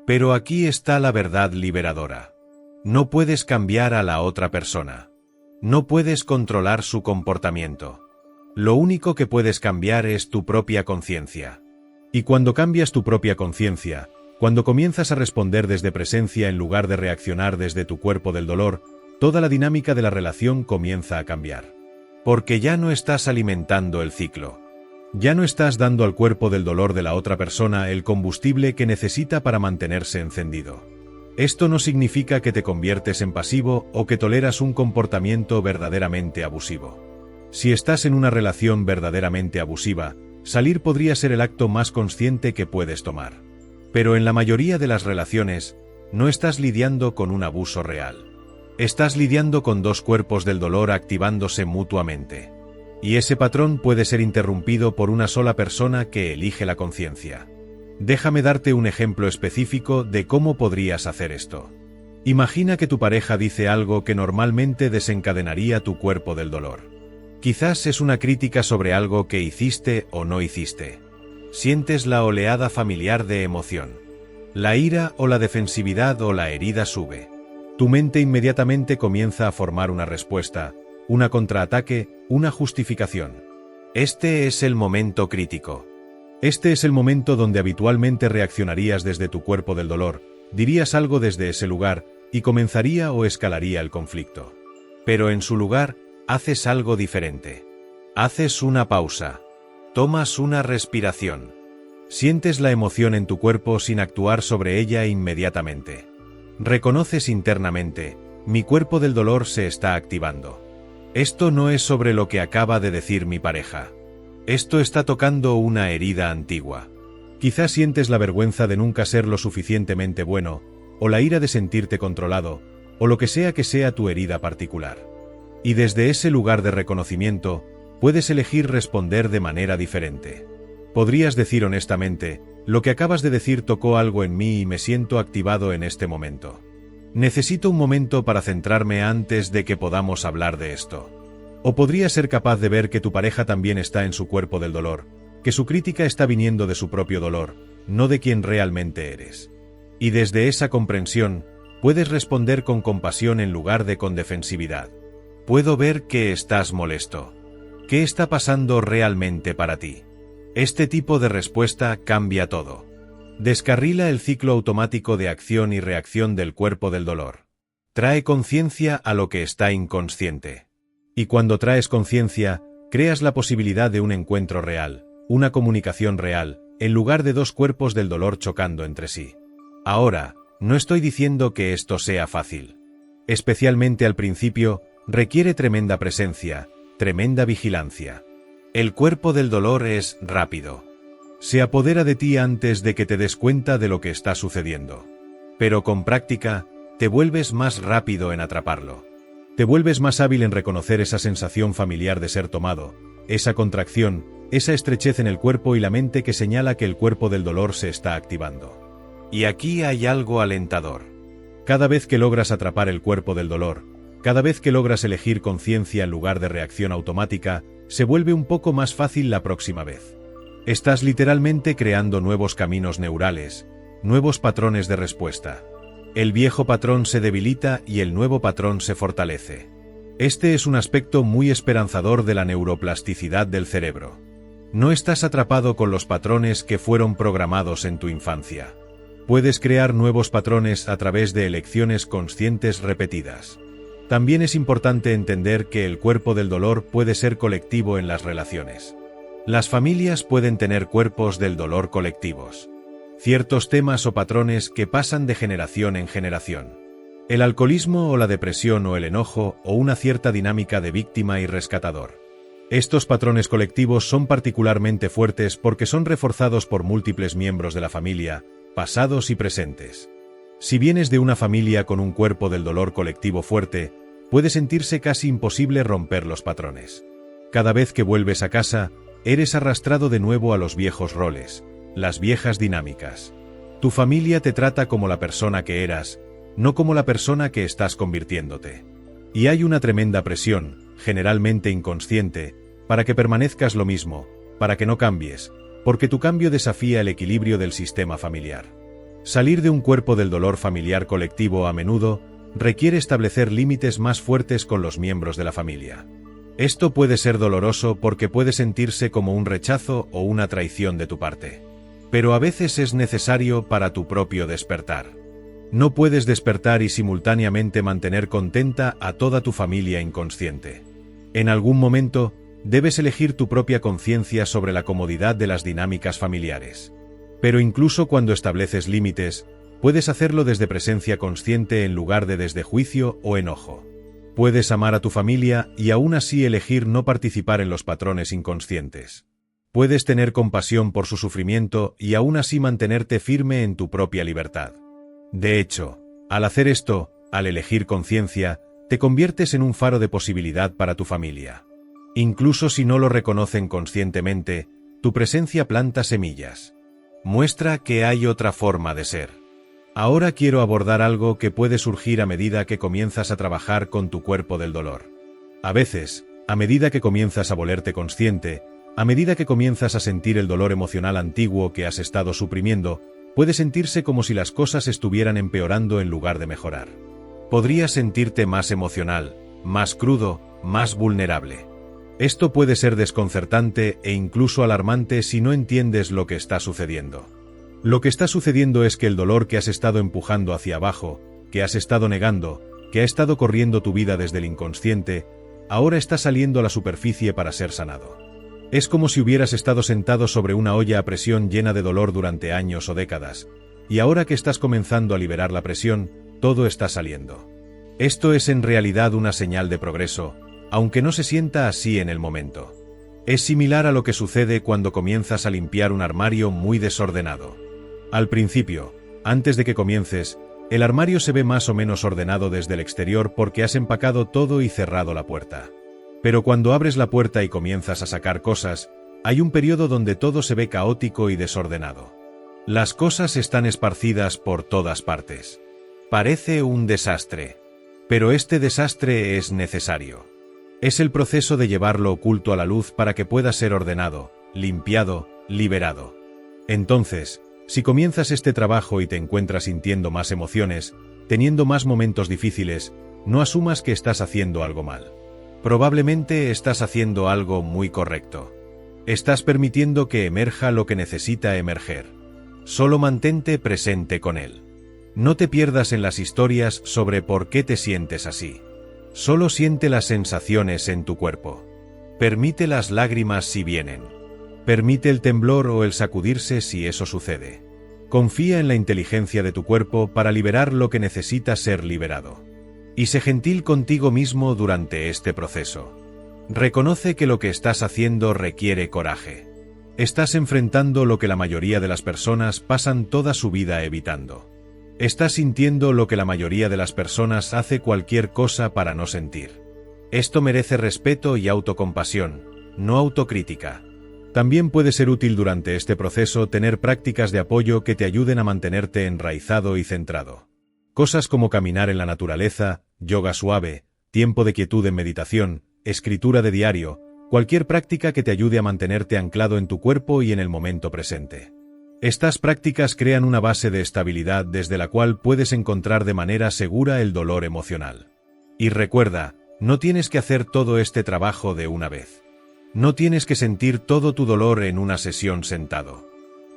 A: Pero aquí está la verdad liberadora. No puedes cambiar a la otra persona. No puedes controlar su comportamiento. Lo único que puedes cambiar es tu propia conciencia. Y cuando cambias tu propia conciencia, cuando comienzas a responder desde presencia en lugar de reaccionar desde tu cuerpo del dolor, toda la dinámica de la relación comienza a cambiar. Porque ya no estás alimentando el ciclo. Ya no estás dando al cuerpo del dolor de la otra persona el combustible que necesita para mantenerse encendido. Esto no significa que te conviertes en pasivo o que toleras un comportamiento verdaderamente abusivo. Si estás en una relación verdaderamente abusiva, salir podría ser el acto más consciente que puedes tomar. Pero en la mayoría de las relaciones, no estás lidiando con un abuso real. Estás lidiando con dos cuerpos del dolor activándose mutuamente. Y ese patrón puede ser interrumpido por una sola persona que elige la conciencia. Déjame darte un ejemplo específico de cómo podrías hacer esto. Imagina que tu pareja dice algo que normalmente desencadenaría tu cuerpo del dolor. Quizás es una crítica sobre algo que hiciste o no hiciste. Sientes la oleada familiar de emoción. La ira o la defensividad o la herida sube. Tu mente inmediatamente comienza a formar una respuesta, una contraataque, una justificación. Este es el momento crítico. Este es el momento donde habitualmente reaccionarías desde tu cuerpo del dolor, dirías algo desde ese lugar, y comenzaría o escalaría el conflicto. Pero en su lugar, haces algo diferente. Haces una pausa. Tomas una respiración. Sientes la emoción en tu cuerpo sin actuar sobre ella inmediatamente. Reconoces internamente, mi cuerpo del dolor se está activando. Esto no es sobre lo que acaba de decir mi pareja. Esto está tocando una herida antigua. Quizás sientes la vergüenza de nunca ser lo suficientemente bueno, o la ira de sentirte controlado, o lo que sea tu herida particular. Y desde ese lugar de reconocimiento, puedes elegir responder de manera diferente. Podrías decir honestamente, lo que acabas de decir tocó algo en mí y me siento activado en este momento. Necesito un momento para centrarme antes de que podamos hablar de esto. O podrías ser capaz de ver que tu pareja también está en su cuerpo del dolor, que su crítica está viniendo de su propio dolor, no de quien realmente eres. Y desde esa comprensión, puedes responder con compasión en lugar de con defensividad. Puedo ver que estás molesto. ¿Qué está pasando realmente para ti? Este tipo de respuesta cambia todo. Descarrila el ciclo automático de acción y reacción del cuerpo del dolor. Trae conciencia a lo que está inconsciente. Y cuando traes conciencia, creas la posibilidad de un encuentro real, una comunicación real, en lugar de dos cuerpos del dolor chocando entre sí. Ahora, no estoy diciendo que esto sea fácil. Especialmente al principio, requiere tremenda presencia, tremenda vigilancia. El cuerpo del dolor es rápido. Se apodera de ti antes de que te des cuenta de lo que está sucediendo. Pero con práctica, te vuelves más rápido en atraparlo. Te vuelves más hábil en reconocer esa sensación familiar de ser tomado, esa contracción, esa estrechez en el cuerpo y la mente que señala que el cuerpo del dolor se está activando. Y aquí hay algo alentador. Cada vez que logras atrapar el cuerpo del dolor, cada vez que logras elegir conciencia en lugar de reacción automática, se vuelve un poco más fácil la próxima vez. Estás literalmente creando nuevos caminos neurales, nuevos patrones de respuesta. El viejo patrón se debilita y el nuevo patrón se fortalece. Este es un aspecto muy esperanzador de la neuroplasticidad del cerebro. No estás atrapado con los patrones que fueron programados en tu infancia. Puedes crear nuevos patrones a través de elecciones conscientes repetidas. También es importante entender que el cuerpo del dolor puede ser colectivo en las relaciones. Las familias pueden tener cuerpos del dolor colectivos. Ciertos temas o patrones que pasan de generación en generación. El alcoholismo o la depresión o el enojo o una cierta dinámica de víctima y rescatador. Estos patrones colectivos son particularmente fuertes porque son reforzados por múltiples miembros de la familia, pasados y presentes. Si vienes de una familia con un cuerpo del dolor colectivo fuerte, puede sentirse casi imposible romper los patrones. Cada vez que vuelves a casa, eres arrastrado de nuevo a los viejos roles, las viejas dinámicas. Tu familia te trata como la persona que eras, no como la persona que estás convirtiéndote. Y hay una tremenda presión, generalmente inconsciente, para que permanezcas lo mismo, para que no cambies, porque tu cambio desafía el equilibrio del sistema familiar. Salir de un cuerpo del dolor familiar colectivo a menudo requiere establecer límites más fuertes con los miembros de la familia. Esto puede ser doloroso porque puede sentirse como un rechazo o una traición de tu parte. Pero a veces es necesario para tu propio despertar. No puedes despertar y simultáneamente mantener contenta a toda tu familia inconsciente. En algún momento, debes elegir tu propia conciencia sobre la comodidad de las dinámicas familiares. Pero incluso cuando estableces límites, puedes hacerlo desde presencia consciente en lugar de desde juicio o enojo. Puedes amar a tu familia y aún así elegir no participar en los patrones inconscientes. Puedes tener compasión por su sufrimiento y aún así mantenerte firme en tu propia libertad. De hecho, al hacer esto, al elegir conciencia, te conviertes en un faro de posibilidad para tu familia. Incluso si no lo reconocen conscientemente, tu presencia planta semillas. Muestra que hay otra forma de ser. Ahora quiero abordar algo que puede surgir a medida que comienzas a trabajar con tu cuerpo del dolor. A veces, a medida que comienzas a volverte consciente, a medida que comienzas a sentir el dolor emocional antiguo que has estado suprimiendo, puede sentirse como si las cosas estuvieran empeorando en lugar de mejorar. Podrías sentirte más emocional, más crudo, más vulnerable. Esto puede ser desconcertante e incluso alarmante si no entiendes lo que está sucediendo. Lo que está sucediendo es que el dolor que has estado empujando hacia abajo, que has estado negando, que ha estado corriendo tu vida desde el inconsciente, ahora está saliendo a la superficie para ser sanado. Es como si hubieras estado sentado sobre una olla a presión llena de dolor durante años o décadas, y ahora que estás comenzando a liberar la presión, todo está saliendo. Esto es en realidad una señal de progreso, aunque no se sienta así en el momento. Es similar a lo que sucede cuando comienzas a limpiar un armario muy desordenado. Al principio, antes de que comiences, el armario se ve más o menos ordenado desde el exterior porque has empacado todo y cerrado la puerta. Pero cuando abres la puerta y comienzas a sacar cosas, hay un periodo donde todo se ve caótico y desordenado. Las cosas están esparcidas por todas partes. Parece un desastre. Pero este desastre es necesario. Es el proceso de llevar lo oculto a la luz para que pueda ser ordenado, limpiado, liberado. Entonces, si comienzas este trabajo y te encuentras sintiendo más emociones, teniendo más momentos difíciles, no asumas que estás haciendo algo mal. Probablemente estás haciendo algo muy correcto. Estás permitiendo que emerja lo que necesita emerger. Solo mantente presente con él. No te pierdas en las historias sobre por qué te sientes así. Solo siente las sensaciones en tu cuerpo. Permite las lágrimas si vienen. Permite el temblor o el sacudirse si eso sucede. Confía en la inteligencia de tu cuerpo para liberar lo que necesita ser liberado. Y sé gentil contigo mismo durante este proceso. Reconoce que lo que estás haciendo requiere coraje. Estás enfrentando lo que la mayoría de las personas pasan toda su vida evitando. Estás sintiendo lo que la mayoría de las personas hace cualquier cosa para no sentir. Esto merece respeto y autocompasión, no autocrítica. También puede ser útil durante este proceso tener prácticas de apoyo que te ayuden a mantenerte enraizado y centrado. Cosas como caminar en la naturaleza, yoga suave, tiempo de quietud en meditación, escritura de diario, cualquier práctica que te ayude a mantenerte anclado en tu cuerpo y en el momento presente. Estas prácticas crean una base de estabilidad desde la cual puedes encontrar de manera segura el dolor emocional. Y recuerda, no tienes que hacer todo este trabajo de una vez. No tienes que sentir todo tu dolor en una sesión sentado.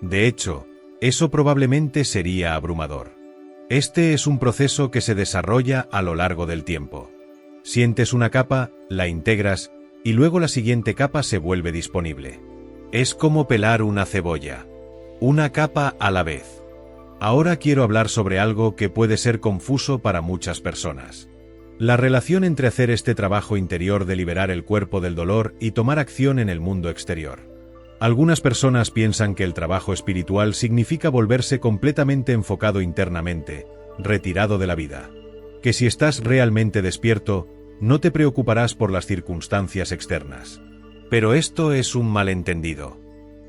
A: De hecho, eso probablemente sería abrumador. Este es un proceso que se desarrolla a lo largo del tiempo. Sientes una capa, la integras, y luego la siguiente capa se vuelve disponible. Es como pelar una cebolla. Una capa a la vez. Ahora quiero hablar sobre algo que puede ser confuso para muchas personas. La relación entre hacer este trabajo interior de liberar el cuerpo del dolor y tomar acción en el mundo exterior. Algunas personas piensan que el trabajo espiritual significa volverse completamente enfocado internamente, retirado de la vida. Que si estás realmente despierto, no te preocuparás por las circunstancias externas. Pero esto es un malentendido.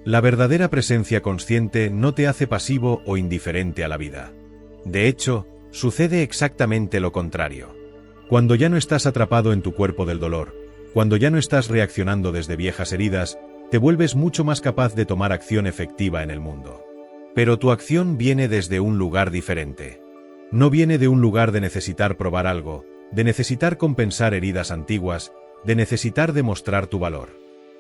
A: La verdadera presencia consciente no te hace pasivo o indiferente a la vida. De hecho, sucede exactamente lo contrario. Cuando ya no estás atrapado en tu cuerpo del dolor, cuando ya no estás reaccionando desde viejas heridas, te vuelves mucho más capaz de tomar acción efectiva en el mundo. Pero tu acción viene desde un lugar diferente. No viene de un lugar de necesitar probar algo, de necesitar compensar heridas antiguas, de necesitar demostrar tu valor.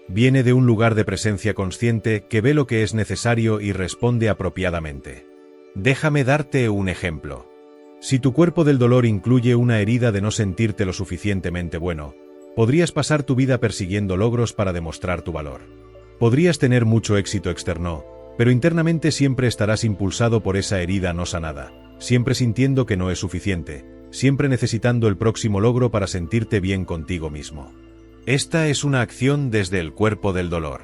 A: Viene de un lugar de presencia consciente que ve lo que es necesario y responde apropiadamente. Déjame darte un ejemplo. Si tu cuerpo del dolor incluye una herida de no sentirte lo suficientemente bueno, podrías pasar tu vida persiguiendo logros para demostrar tu valor. Podrías tener mucho éxito externo, pero internamente siempre estarás impulsado por esa herida no sanada, siempre sintiendo que no es suficiente, siempre necesitando el próximo logro para sentirte bien contigo mismo. Esta es una acción desde el cuerpo del dolor.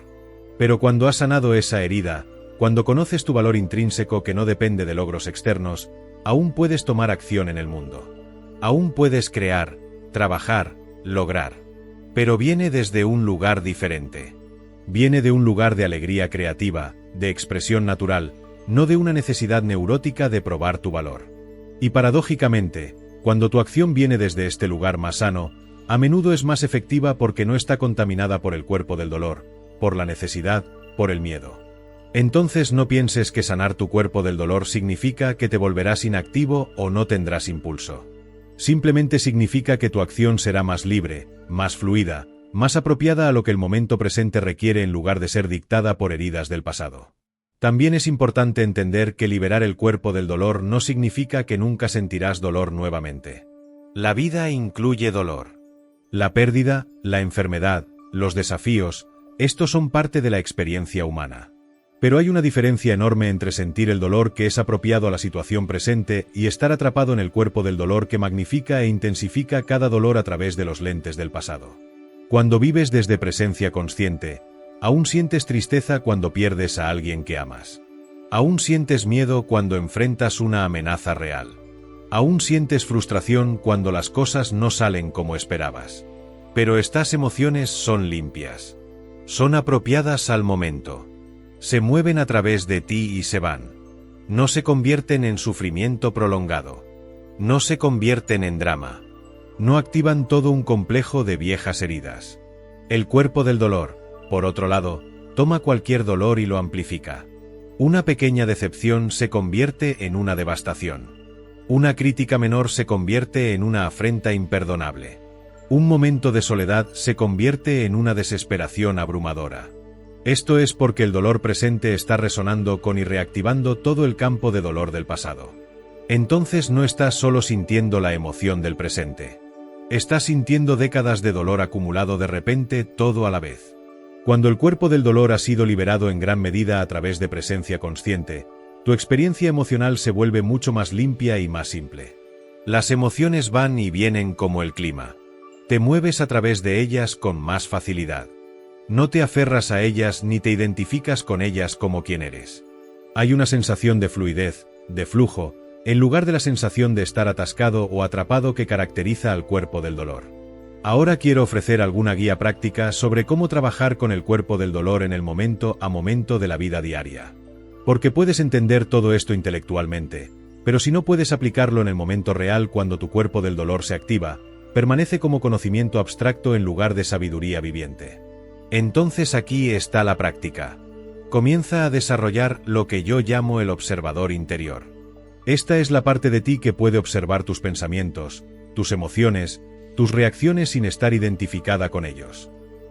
A: Pero cuando has sanado esa herida, cuando conoces tu valor intrínseco que no depende de logros externos, aún puedes tomar acción en el mundo. Aún puedes crear, trabajar, lograr. Pero viene desde un lugar diferente. Viene de un lugar de alegría creativa, de expresión natural, no de una necesidad neurótica de probar tu valor. Y paradójicamente, cuando tu acción viene desde este lugar más sano, a menudo es más efectiva porque no está contaminada por el cuerpo del dolor, por la necesidad, por el miedo. Entonces no pienses que sanar tu cuerpo del dolor significa que te volverás inactivo o no tendrás impulso. Simplemente significa que tu acción será más libre, más fluida, más apropiada a lo que el momento presente requiere en lugar de ser dictada por heridas del pasado. También es importante entender que liberar el cuerpo del dolor no significa que nunca sentirás dolor nuevamente. La vida incluye dolor. La pérdida, la enfermedad, los desafíos, estos son parte de la experiencia humana. Pero hay una diferencia enorme entre sentir el dolor que es apropiado a la situación presente y estar atrapado en el cuerpo del dolor que magnifica e intensifica cada dolor a través de los lentes del pasado. Cuando vives desde presencia consciente, aún sientes tristeza cuando pierdes a alguien que amas. Aún sientes miedo cuando enfrentas una amenaza real. Aún sientes frustración cuando las cosas no salen como esperabas. Pero estas emociones son limpias. Son apropiadas al momento. Se mueven a través de ti y se van. No se convierten en sufrimiento prolongado. No se convierten en drama. No activan todo un complejo de viejas heridas. El cuerpo del dolor, por otro lado, toma cualquier dolor y lo amplifica. Una pequeña decepción se convierte en una devastación. Una crítica menor se convierte en una afrenta imperdonable. Un momento de soledad se convierte en una desesperación abrumadora. Esto es porque el dolor presente está resonando con y reactivando todo el campo de dolor del pasado. Entonces no estás solo sintiendo la emoción del presente. Estás sintiendo décadas de dolor acumulado de repente, todo a la vez. Cuando el cuerpo del dolor ha sido liberado en gran medida a través de presencia consciente, tu experiencia emocional se vuelve mucho más limpia y más simple. Las emociones van y vienen como el clima. Te mueves a través de ellas con más facilidad. No te aferras a ellas ni te identificas con ellas como quien eres. Hay una sensación de fluidez, de flujo, en lugar de la sensación de estar atascado o atrapado que caracteriza al cuerpo del dolor. Ahora quiero ofrecer alguna guía práctica sobre cómo trabajar con el cuerpo del dolor en el momento a momento de la vida diaria. Porque puedes entender todo esto intelectualmente, pero si no puedes aplicarlo en el momento real cuando tu cuerpo del dolor se activa, permanece como conocimiento abstracto en lugar de sabiduría viviente. Entonces aquí está la práctica. Comienza a desarrollar lo que yo llamo el observador interior. Esta es la parte de ti que puede observar tus pensamientos, tus emociones, tus reacciones sin estar identificada con ellos.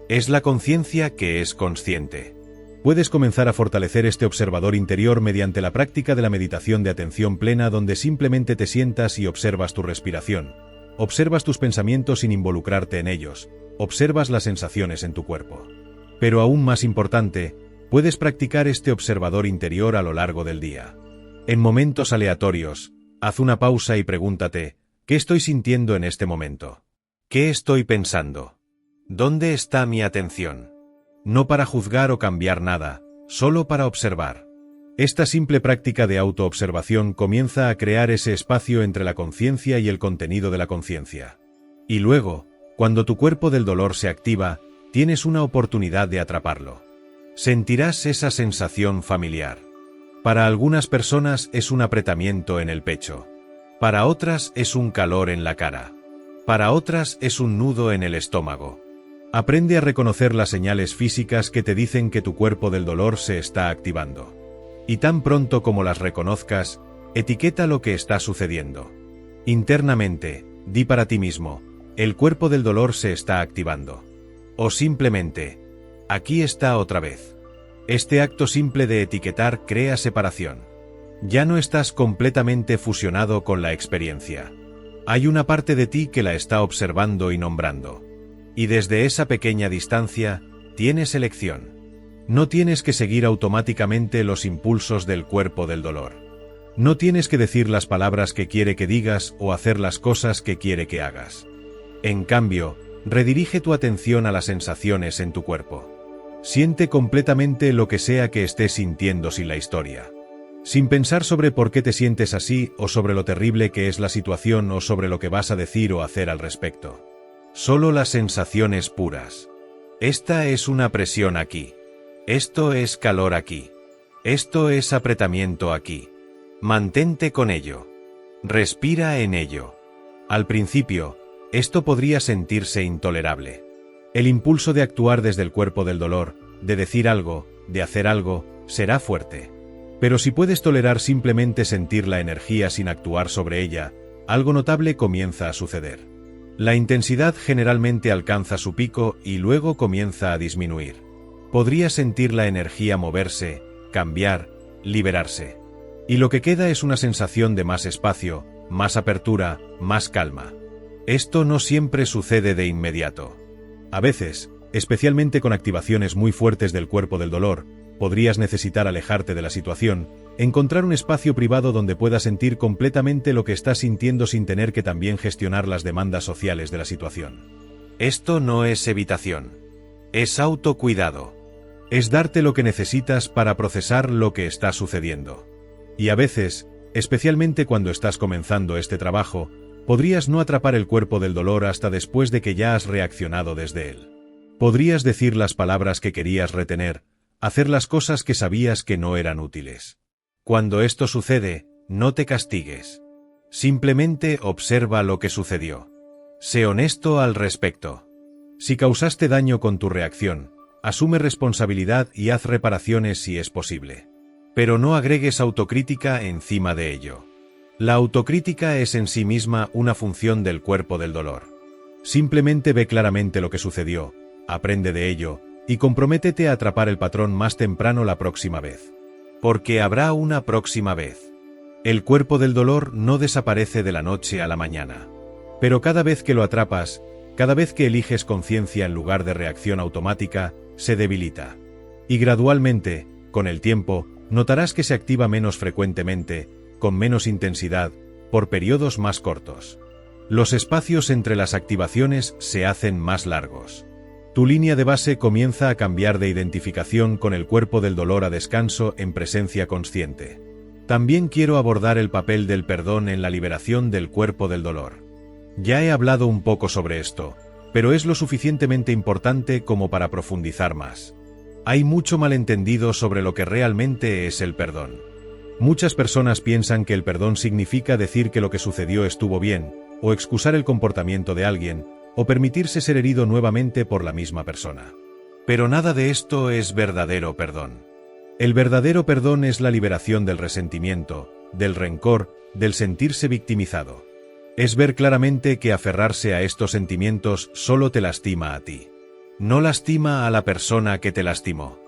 A: Es la conciencia que es consciente. Puedes comenzar a fortalecer este observador interior mediante la práctica de la meditación de atención plena, donde simplemente te sientas y observas tu respiración. Observas tus pensamientos sin involucrarte en ellos. Observas las sensaciones en tu cuerpo. Pero aún más importante, puedes practicar este observador interior a lo largo del día. En momentos aleatorios, haz una pausa y pregúntate, ¿qué estoy sintiendo en este momento? ¿Qué estoy pensando? ¿Dónde está mi atención? No para juzgar o cambiar nada, solo para observar. Esta simple práctica de autoobservación comienza a crear ese espacio entre la conciencia y el contenido de la conciencia. Y luego, cuando tu cuerpo del dolor se activa, tienes una oportunidad de atraparlo. Sentirás esa sensación familiar. Para algunas personas es un apretamiento en el pecho. Para otras es un calor en la cara. Para otras es un nudo en el estómago. Aprende a reconocer las señales físicas que te dicen que tu cuerpo del dolor se está activando. Y tan pronto como las reconozcas, etiqueta lo que está sucediendo. Internamente, di para ti mismo, el cuerpo del dolor se está activando. O simplemente, aquí está otra vez. Este acto simple de etiquetar crea separación. Ya no estás completamente fusionado con la experiencia. Hay una parte de ti que la está observando y nombrando. Y desde esa pequeña distancia, tienes elección. No tienes que seguir automáticamente los impulsos del cuerpo del dolor. No tienes que decir las palabras que quiere que digas o hacer las cosas que quiere que hagas. En cambio, redirige tu atención a las sensaciones en tu cuerpo. Siente completamente lo que sea que estés sintiendo sin la historia. Sin pensar sobre por qué te sientes así o sobre lo terrible que es la situación o sobre lo que vas a decir o hacer al respecto. Solo las sensaciones puras. Esta es una presión aquí. Esto es calor aquí. Esto es apretamiento aquí. Mantente con ello. Respira en ello. Al principio, esto podría sentirse intolerable. El impulso de actuar desde el cuerpo del dolor, de decir algo, de hacer algo, será fuerte. Pero si puedes tolerar simplemente sentir la energía sin actuar sobre ella, algo notable comienza a suceder. La intensidad generalmente alcanza su pico y luego comienza a disminuir. Podrías sentir la energía moverse, cambiar, liberarse. Y lo que queda es una sensación de más espacio, más apertura, más calma. Esto no siempre sucede de inmediato. A veces, especialmente con activaciones muy fuertes del cuerpo del dolor, podrías necesitar alejarte de la situación, encontrar un espacio privado donde puedas sentir completamente lo que estás sintiendo sin tener que también gestionar las demandas sociales de la situación. Esto no es evitación. Es autocuidado. Es darte lo que necesitas para procesar lo que está sucediendo. Y a veces, especialmente cuando estás comenzando este trabajo, podrías no atrapar el cuerpo del dolor hasta después de que ya has reaccionado desde él. Podrías decir las palabras que querías retener, hacer las cosas que sabías que no eran útiles. Cuando esto sucede, no te castigues. Simplemente observa lo que sucedió. Sé honesto al respecto. Si causaste daño con tu reacción, asume responsabilidad y haz reparaciones si es posible. Pero no agregues autocrítica encima de ello. La autocrítica es en sí misma una función del cuerpo del dolor. Simplemente ve claramente lo que sucedió, aprende de ello, y comprométete a atrapar el patrón más temprano la próxima vez. Porque habrá una próxima vez. El cuerpo del dolor no desaparece de la noche a la mañana. Pero cada vez que lo atrapas, cada vez que eliges conciencia en lugar de reacción automática, se debilita. Y gradualmente, con el tiempo, notarás que se activa menos frecuentemente, con menos intensidad, por periodos más cortos. Los espacios entre las activaciones se hacen más largos. Tu línea de base comienza a cambiar de identificación con el cuerpo del dolor a descanso en presencia consciente. También quiero abordar el papel del perdón en la liberación del cuerpo del dolor. Ya he hablado un poco sobre esto, pero es lo suficientemente importante como para profundizar más. Hay mucho malentendido sobre lo que realmente es el perdón. Muchas personas piensan que el perdón significa decir que lo que sucedió estuvo bien, o excusar el comportamiento de alguien, o permitirse ser herido nuevamente por la misma persona. Pero nada de esto es verdadero perdón. El verdadero perdón es la liberación del resentimiento, del rencor, del sentirse victimizado. Es ver claramente que aferrarse a estos sentimientos solo te lastima a ti. No lastima a la persona que te lastimó.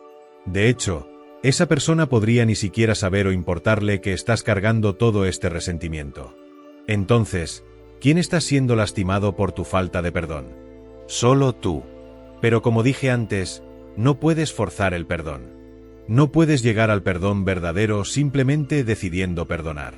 A: De hecho, esa persona podría ni siquiera saber o importarle que estás cargando todo este resentimiento. Entonces, ¿quién está siendo lastimado por tu falta de perdón? Solo tú. Pero como dije antes, no puedes forzar el perdón. No puedes llegar al perdón verdadero simplemente decidiendo perdonar.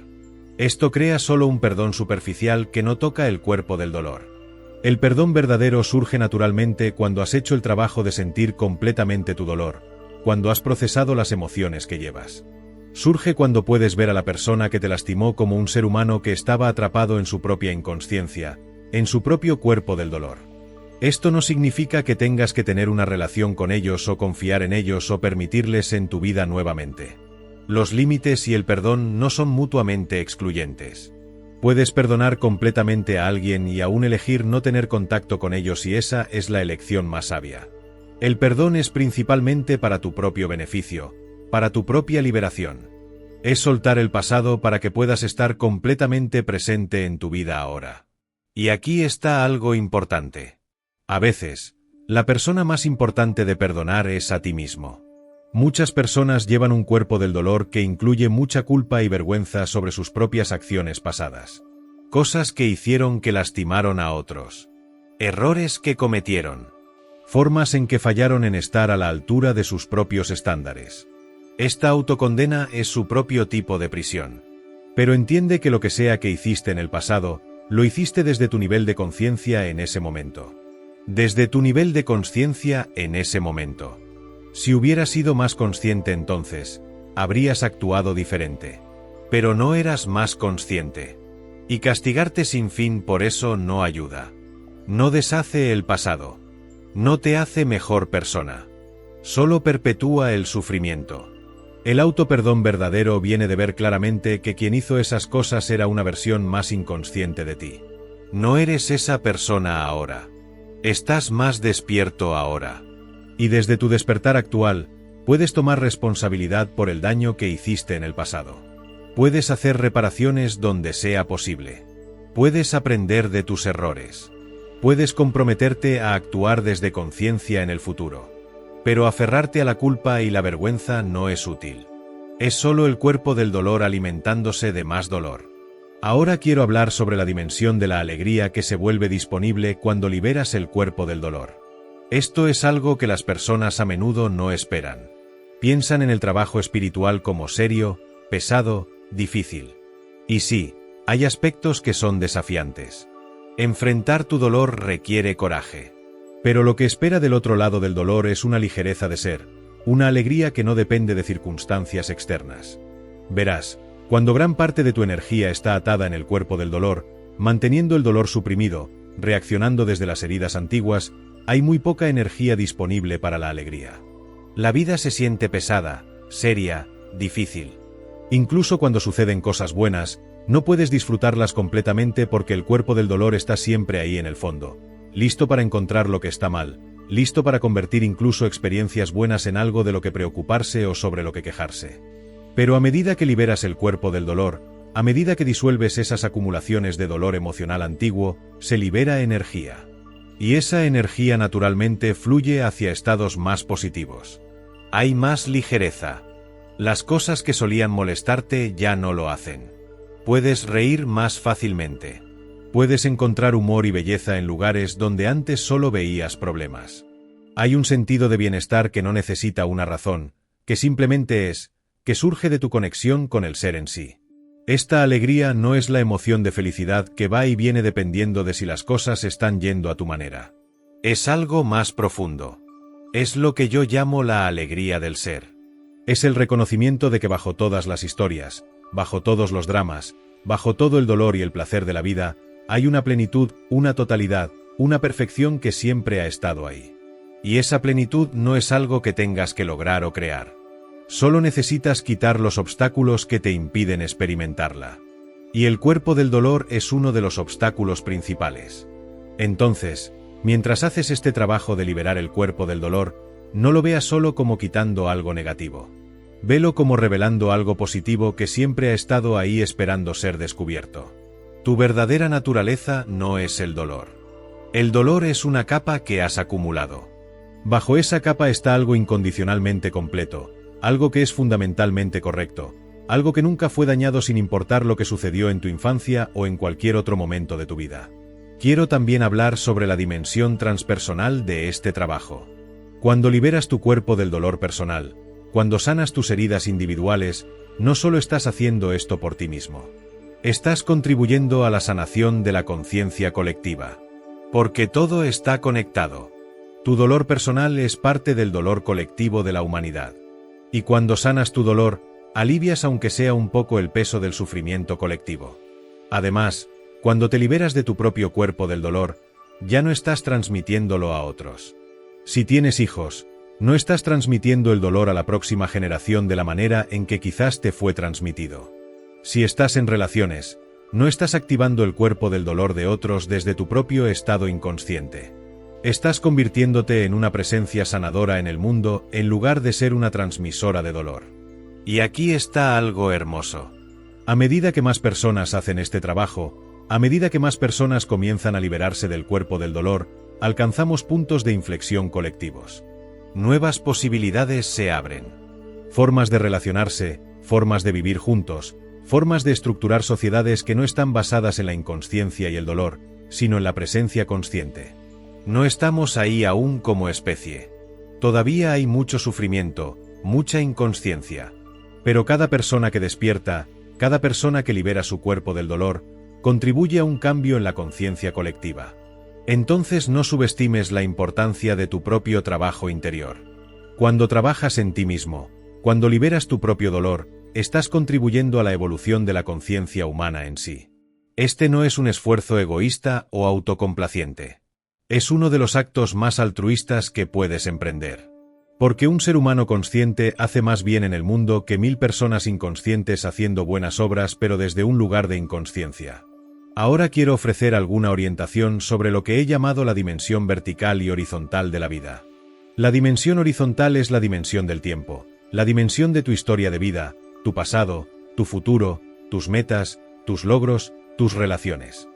A: Esto crea solo un perdón superficial que no toca el cuerpo del dolor. El perdón verdadero surge naturalmente cuando has hecho el trabajo de sentir completamente tu dolor, cuando has procesado las emociones que llevas. Surge cuando puedes ver a la persona que te lastimó como un ser humano que estaba atrapado en su propia inconsciencia, en su propio cuerpo del dolor. Esto no significa que tengas que tener una relación con ellos o confiar en ellos o permitirles en tu vida nuevamente. Los límites y el perdón no son mutuamente excluyentes. Puedes perdonar completamente a alguien y aún elegir no tener contacto con ellos y esa es la elección más sabia. El perdón es principalmente para tu propio beneficio, para tu propia liberación. Es soltar el pasado para que puedas estar completamente presente en tu vida ahora. Y aquí está algo importante. A veces, la persona más importante de perdonar es a ti mismo. Muchas personas llevan un cuerpo del dolor que incluye mucha culpa y vergüenza sobre sus propias acciones pasadas. Cosas que hicieron que lastimaron a otros. Errores que cometieron. Formas en que fallaron en estar a la altura de sus propios estándares. Esta autocondena es su propio tipo de prisión. Pero entiende que lo que sea que hiciste en el pasado, lo hiciste desde tu nivel de conciencia en ese momento. Desde tu nivel de conciencia en ese momento. Si hubieras sido más consciente entonces, habrías actuado diferente. Pero no eras más consciente. Y castigarte sin fin por eso no ayuda. No deshace el pasado. No te hace mejor persona. Solo perpetúa el sufrimiento. El autoperdón verdadero viene de ver claramente que quien hizo esas cosas era una versión más inconsciente de ti. No eres esa persona ahora. Estás más despierto ahora. Y desde tu despertar actual, puedes tomar responsabilidad por el daño que hiciste en el pasado. Puedes hacer reparaciones donde sea posible. Puedes aprender de tus errores. Puedes comprometerte a actuar desde conciencia en el futuro. Pero aferrarte a la culpa y la vergüenza no es útil. Es solo el cuerpo del dolor alimentándose de más dolor. Ahora quiero hablar sobre la dimensión de la alegría que se vuelve disponible cuando liberas el cuerpo del dolor. Esto es algo que las personas a menudo no esperan. Piensan en el trabajo espiritual como serio, pesado, difícil. Y sí, hay aspectos que son desafiantes. Enfrentar tu dolor requiere coraje. Pero lo que espera del otro lado del dolor es una ligereza de ser, una alegría que no depende de circunstancias externas. Verás, cuando gran parte de tu energía está atada en el cuerpo del dolor, manteniendo el dolor suprimido, reaccionando desde las heridas antiguas, hay muy poca energía disponible para la alegría. La vida se siente pesada, seria, difícil. Incluso cuando suceden cosas buenas, no puedes disfrutarlas completamente porque el cuerpo del dolor está siempre ahí en el fondo, listo para encontrar lo que está mal, listo para convertir incluso experiencias buenas en algo de lo que preocuparse o sobre lo que quejarse. Pero a medida que liberas el cuerpo del dolor, a medida que disuelves esas acumulaciones de dolor emocional antiguo, se libera energía. Y esa energía naturalmente fluye hacia estados más positivos. Hay más ligereza. Las cosas que solían molestarte ya no lo hacen. Puedes reír más fácilmente. Puedes encontrar humor y belleza en lugares donde antes solo veías problemas. Hay un sentido de bienestar que no necesita una razón, que simplemente es, que surge de tu conexión con el ser en sí. Esta alegría no es la emoción de felicidad que va y viene dependiendo de si las cosas están yendo a tu manera. Es algo más profundo. Es lo que yo llamo la alegría del ser. Es el reconocimiento de que bajo todas las historias, bajo todos los dramas, bajo todo el dolor y el placer de la vida, hay una plenitud, una totalidad, una perfección que siempre ha estado ahí. Y esa plenitud no es algo que tengas que lograr o crear. Solo necesitas quitar los obstáculos que te impiden experimentarla. Y el cuerpo del dolor es uno de los obstáculos principales. Entonces, mientras haces este trabajo de liberar el cuerpo del dolor, no lo veas solo como quitando algo negativo. Velo como revelando algo positivo que siempre ha estado ahí esperando ser descubierto. Tu verdadera naturaleza no es el dolor. El dolor es una capa que has acumulado. Bajo esa capa está algo incondicionalmente completo, algo que es fundamentalmente correcto, algo que nunca fue dañado sin importar lo que sucedió en tu infancia o en cualquier otro momento de tu vida. Quiero también hablar sobre la dimensión transpersonal de este trabajo. Cuando liberas tu cuerpo del dolor personal, cuando sanas tus heridas individuales, no solo estás haciendo esto por ti mismo. Estás contribuyendo a la sanación de la conciencia colectiva. Porque todo está conectado. Tu dolor personal es parte del dolor colectivo de la humanidad. Y cuando sanas tu dolor, alivias aunque sea un poco el peso del sufrimiento colectivo. Además, cuando te liberas de tu propio cuerpo del dolor, ya no estás transmitiéndolo a otros. Si tienes hijos, no estás transmitiendo el dolor a la próxima generación de la manera en que quizás te fue transmitido. Si estás en relaciones, no estás activando el cuerpo del dolor de otros desde tu propio estado inconsciente. Estás convirtiéndote en una presencia sanadora en el mundo en lugar de ser una transmisora de dolor. Y aquí está algo hermoso. A medida que más personas hacen este trabajo, a medida que más personas comienzan a liberarse del cuerpo del dolor, alcanzamos puntos de inflexión colectivos. Nuevas posibilidades se abren. Formas de relacionarse, formas de vivir juntos, formas de estructurar sociedades que no están basadas en la inconsciencia y el dolor, sino en la presencia consciente. No estamos ahí aún como especie. Todavía hay mucho sufrimiento, mucha inconsciencia. Pero cada persona que despierta, cada persona que libera su cuerpo del dolor, contribuye a un cambio en la conciencia colectiva. Entonces no subestimes la importancia de tu propio trabajo interior. Cuando trabajas en ti mismo, cuando liberas tu propio dolor, estás contribuyendo a la evolución de la conciencia humana en sí. Este no es un esfuerzo egoísta o autocomplaciente. Es uno de los actos más altruistas que puedes emprender. Porque un ser humano consciente hace más bien en el mundo que 1000 personas inconscientes haciendo buenas obras pero desde un lugar de inconsciencia. Ahora quiero ofrecer alguna orientación sobre lo que he llamado la dimensión vertical y horizontal de la vida. La dimensión horizontal es la dimensión del tiempo, la dimensión de tu historia de vida, tu pasado, tu futuro, tus metas, tus logros, tus relaciones.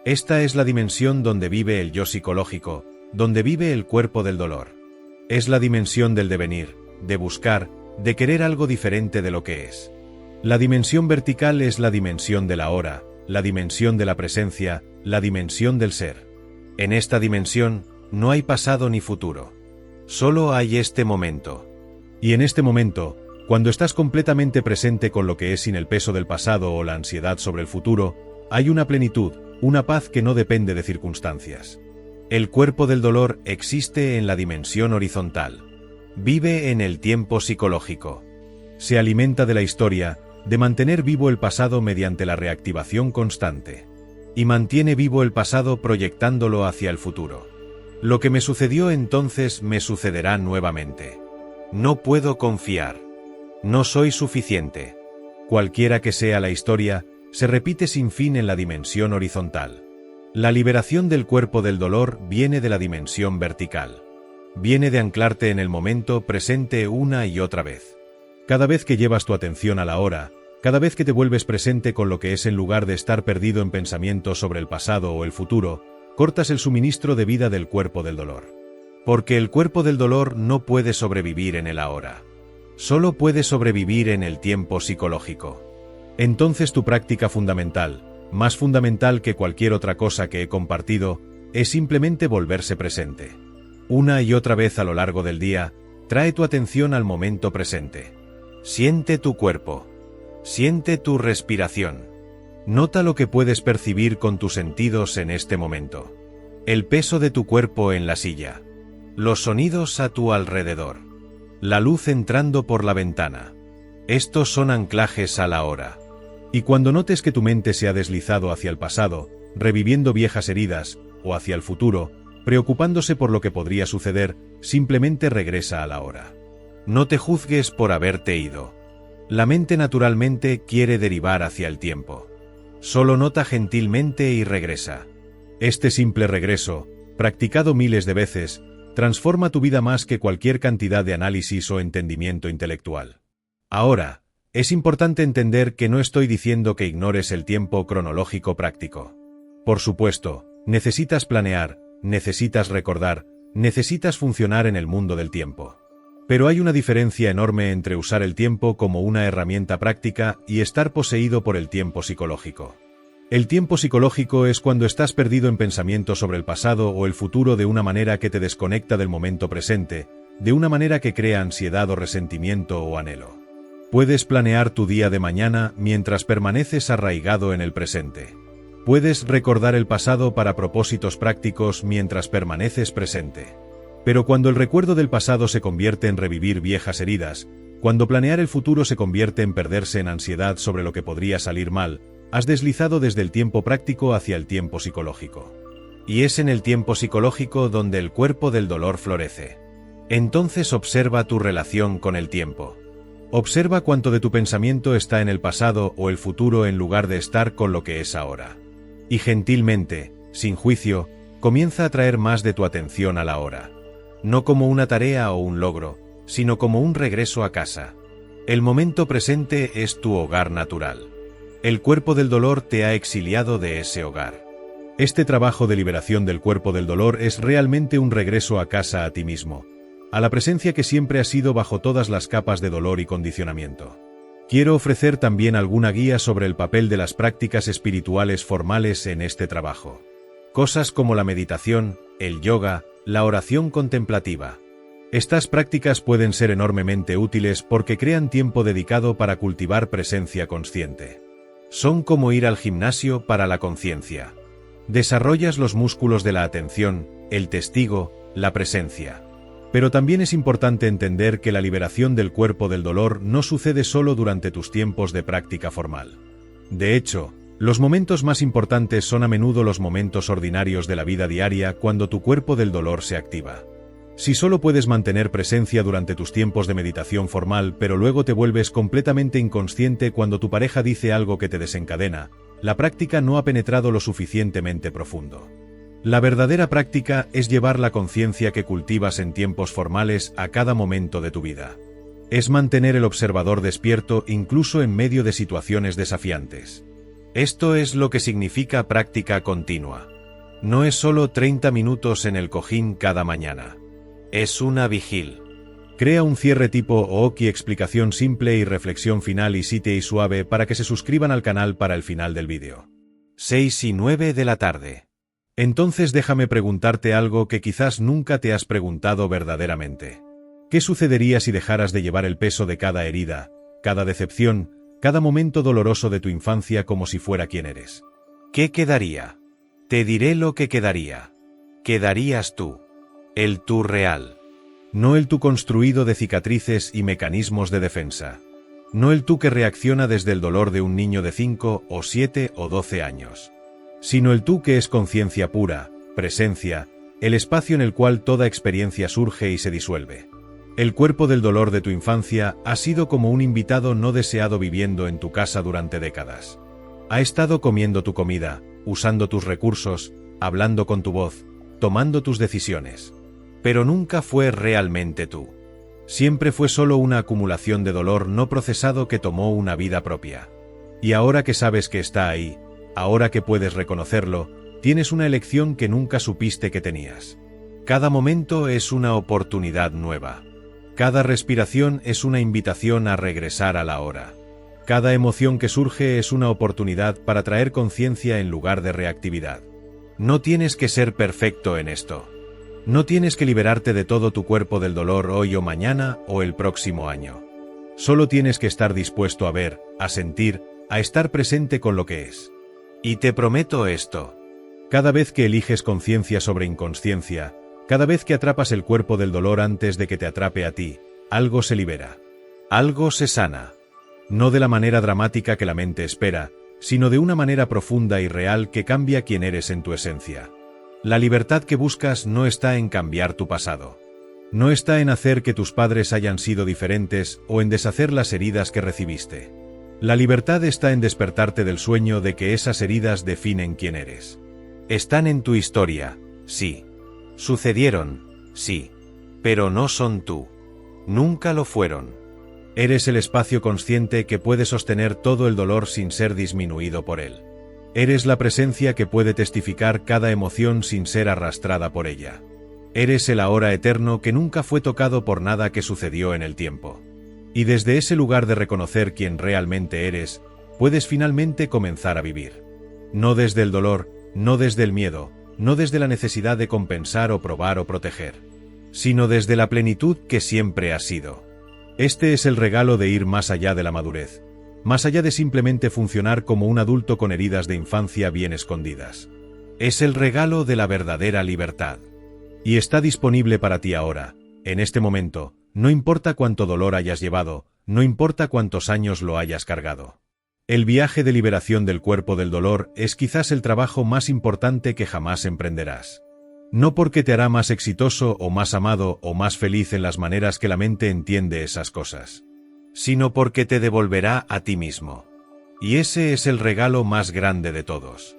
A: Esta es la dimensión donde vive el yo psicológico, donde vive el cuerpo del dolor. Es la dimensión del devenir, de buscar, de querer algo diferente de lo que es. La dimensión vertical es la dimensión del ahora, la dimensión de la presencia, la dimensión del ser. En esta dimensión, no hay pasado ni futuro. Solo hay este momento. Y en este momento, cuando estás completamente presente con lo que es sin el peso del pasado o la ansiedad sobre el futuro, hay una plenitud, una paz que no depende de circunstancias. El cuerpo del dolor existe en la dimensión horizontal. Vive en el tiempo psicológico. Se alimenta de la historia, de mantener vivo el pasado mediante la reactivación constante. Y mantiene vivo el pasado proyectándolo hacia el futuro. Lo que me sucedió entonces me sucederá nuevamente. No puedo confiar. No soy suficiente. Cualquiera que sea la historia, se repite sin fin en la dimensión horizontal. La liberación del cuerpo del dolor viene de la dimensión vertical. Viene de anclarte en el momento presente una y otra vez. Cada vez que llevas tu atención a la hora, cada vez que te vuelves presente con lo que es en lugar de estar perdido en pensamientos sobre el pasado o el futuro, cortas el suministro de vida del cuerpo del dolor. Porque el cuerpo del dolor no puede sobrevivir en el ahora. Solo puede sobrevivir en el tiempo psicológico. Entonces tu práctica fundamental, más fundamental que cualquier otra cosa que he compartido, es simplemente volverse presente. Una y otra vez a lo largo del día, trae tu atención al momento presente. Siente tu cuerpo. Siente tu respiración. Nota lo que puedes percibir con tus sentidos en este momento. El peso de tu cuerpo en la silla. Los sonidos a tu alrededor. La luz entrando por la ventana. Estos son anclajes a la hora. Y cuando notes que tu mente se ha deslizado hacia el pasado, reviviendo viejas heridas, o hacia el futuro, preocupándose por lo que podría suceder, simplemente regresa a la hora. No te juzgues por haberte ido. La mente naturalmente quiere derivar hacia el tiempo. Solo nota gentilmente y regresa. Este simple regreso, practicado miles de veces, transforma tu vida más que cualquier cantidad de análisis o entendimiento intelectual. Ahora, es importante entender que no estoy diciendo que ignores el tiempo cronológico práctico. Por supuesto, necesitas planear, necesitas recordar, necesitas funcionar en el mundo del tiempo. Pero hay una diferencia enorme entre usar el tiempo como una herramienta práctica y estar poseído por el tiempo psicológico. El tiempo psicológico es cuando estás perdido en pensamientos sobre el pasado o el futuro de una manera que te desconecta del momento presente, de una manera que crea ansiedad o resentimiento o anhelo. Puedes planear tu día de mañana mientras permaneces arraigado en el presente. Puedes recordar el pasado para propósitos prácticos mientras permaneces presente. Pero cuando el recuerdo del pasado se convierte en revivir viejas heridas, cuando planear el futuro se convierte en perderse en ansiedad sobre lo que podría salir mal, has deslizado desde el tiempo práctico hacia el tiempo psicológico. Y es en el tiempo psicológico donde el cuerpo del dolor florece. Entonces observa tu relación con el tiempo. Observa cuánto de tu pensamiento está en el pasado o el futuro en lugar de estar con lo que es ahora. Y gentilmente, sin juicio, comienza a traer más de tu atención a la hora. No como una tarea o un logro, sino como un regreso a casa. El momento presente es tu hogar natural. El cuerpo del dolor te ha exiliado de ese hogar. Este trabajo de liberación del cuerpo del dolor es realmente un regreso a casa a ti mismo, a la presencia que siempre ha sido bajo todas las capas de dolor y condicionamiento. Quiero ofrecer también alguna guía sobre el papel de las prácticas espirituales formales en este trabajo. Cosas como la meditación, el yoga, la oración contemplativa. Estas prácticas pueden ser enormemente útiles porque crean tiempo dedicado para cultivar presencia consciente. Son como ir al gimnasio para la conciencia. Desarrollas los músculos de la atención, el testigo, la presencia. Pero también es importante entender que la liberación del cuerpo del dolor no sucede solo durante tus tiempos de práctica formal. De hecho, los momentos más importantes son a menudo los momentos ordinarios de la vida diaria cuando tu cuerpo del dolor se activa. Si solo puedes mantener presencia durante tus tiempos de meditación formal pero luego te vuelves completamente inconsciente cuando tu pareja dice algo que te desencadena, la práctica no ha penetrado lo suficientemente profundo. La verdadera práctica es llevar la conciencia que cultivas en tiempos formales a cada momento de tu vida. Es mantener el observador despierto incluso en medio de situaciones desafiantes. Esto es lo que significa práctica continua. No es solo 30 minutos en el cojín cada mañana. Es una vigil. Crea un cierre tipo Ooki, explicación simple y reflexión final y site y suave para que se suscriban al canal para el final del vídeo. 6 y 9 de la tarde. Entonces déjame preguntarte algo que quizás nunca te has preguntado verdaderamente. ¿Qué sucedería si dejaras de llevar el peso de cada herida, cada decepción, cada momento doloroso de tu infancia como si fuera quien eres? ¿Qué quedaría? Te diré lo que quedaría. Quedarías tú. El tú real. No el tú construido de cicatrices y mecanismos de defensa. No el tú que reacciona desde el dolor de un niño de 5 o 7 o 12 años. Sino el tú que es conciencia pura, presencia, el espacio en el cual toda experiencia surge y se disuelve. El cuerpo del dolor de tu infancia ha sido como un invitado no deseado viviendo en tu casa durante décadas. Ha estado comiendo tu comida, usando tus recursos, hablando con tu voz, tomando tus decisiones. Pero nunca fue realmente tú. Siempre fue solo una acumulación de dolor no procesado que tomó una vida propia. Y ahora que sabes que está ahí, ahora que puedes reconocerlo, tienes una elección que nunca supiste que tenías. Cada momento es una oportunidad nueva. Cada respiración es una invitación a regresar a la hora. Cada emoción que surge es una oportunidad para traer conciencia en lugar de reactividad. No tienes que ser perfecto en esto. No tienes que liberarte de todo tu cuerpo del dolor hoy o mañana o el próximo año. Solo tienes que estar dispuesto a ver, a sentir, a estar presente con lo que es. Y te prometo esto. Cada vez que eliges conciencia sobre inconsciencia, cada vez que atrapas el cuerpo del dolor antes de que te atrape a ti, algo se libera. Algo se sana. No de la manera dramática que la mente espera, sino de una manera profunda y real que cambia quién eres en tu esencia. La libertad que buscas no está en cambiar tu pasado. No está en hacer que tus padres hayan sido diferentes o en deshacer las heridas que recibiste. La libertad está en despertarte del sueño de que esas heridas definen quién eres. Están en tu historia, sí. Sucedieron, sí. Pero no son tú. Nunca lo fueron. Eres el espacio consciente que puede sostener todo el dolor sin ser disminuido por él. Eres la presencia que puede testificar cada emoción sin ser arrastrada por ella. Eres el ahora eterno que nunca fue tocado por nada que sucedió en el tiempo. Y desde ese lugar de reconocer quién realmente eres, puedes finalmente comenzar a vivir. No desde el dolor, no desde el miedo, no desde la necesidad de compensar o probar o proteger, sino desde la plenitud que siempre has sido. Este es el regalo de ir más allá de la madurez, más allá de simplemente funcionar como un adulto con heridas de infancia bien escondidas. Es el regalo de la verdadera libertad. Y está disponible para ti ahora, en este momento, no importa cuánto dolor hayas llevado, no importa cuántos años lo hayas cargado. El viaje de liberación del cuerpo del dolor es quizás el trabajo más importante que jamás emprenderás. No porque te hará más exitoso o más amado o más feliz en las maneras que la mente entiende esas cosas, sino porque te devolverá a ti mismo. Y ese es el regalo más grande de todos.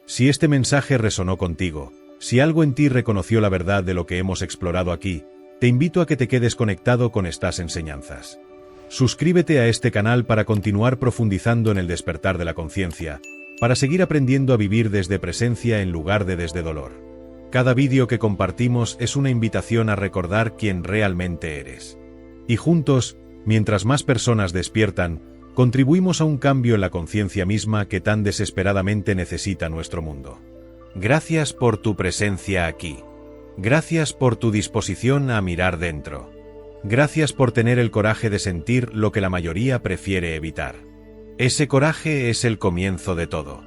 A: Si este mensaje resonó contigo, si algo en ti reconoció la verdad de lo que hemos explorado aquí, te invito a que te quedes conectado con estas enseñanzas. Suscríbete a este canal para continuar profundizando en el despertar de la conciencia, para seguir aprendiendo a vivir desde presencia en lugar de desde dolor. Cada vídeo que compartimos es una invitación a recordar quién realmente eres. Y juntos, mientras más personas despiertan, contribuimos a un cambio en la conciencia misma que tan desesperadamente necesita nuestro mundo. Gracias por tu presencia aquí. Gracias por tu disposición a mirar dentro. Gracias por tener el coraje de sentir lo que la mayoría prefiere evitar. Ese coraje es el comienzo de todo.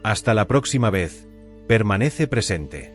A: Hasta la próxima vez, permanece presente.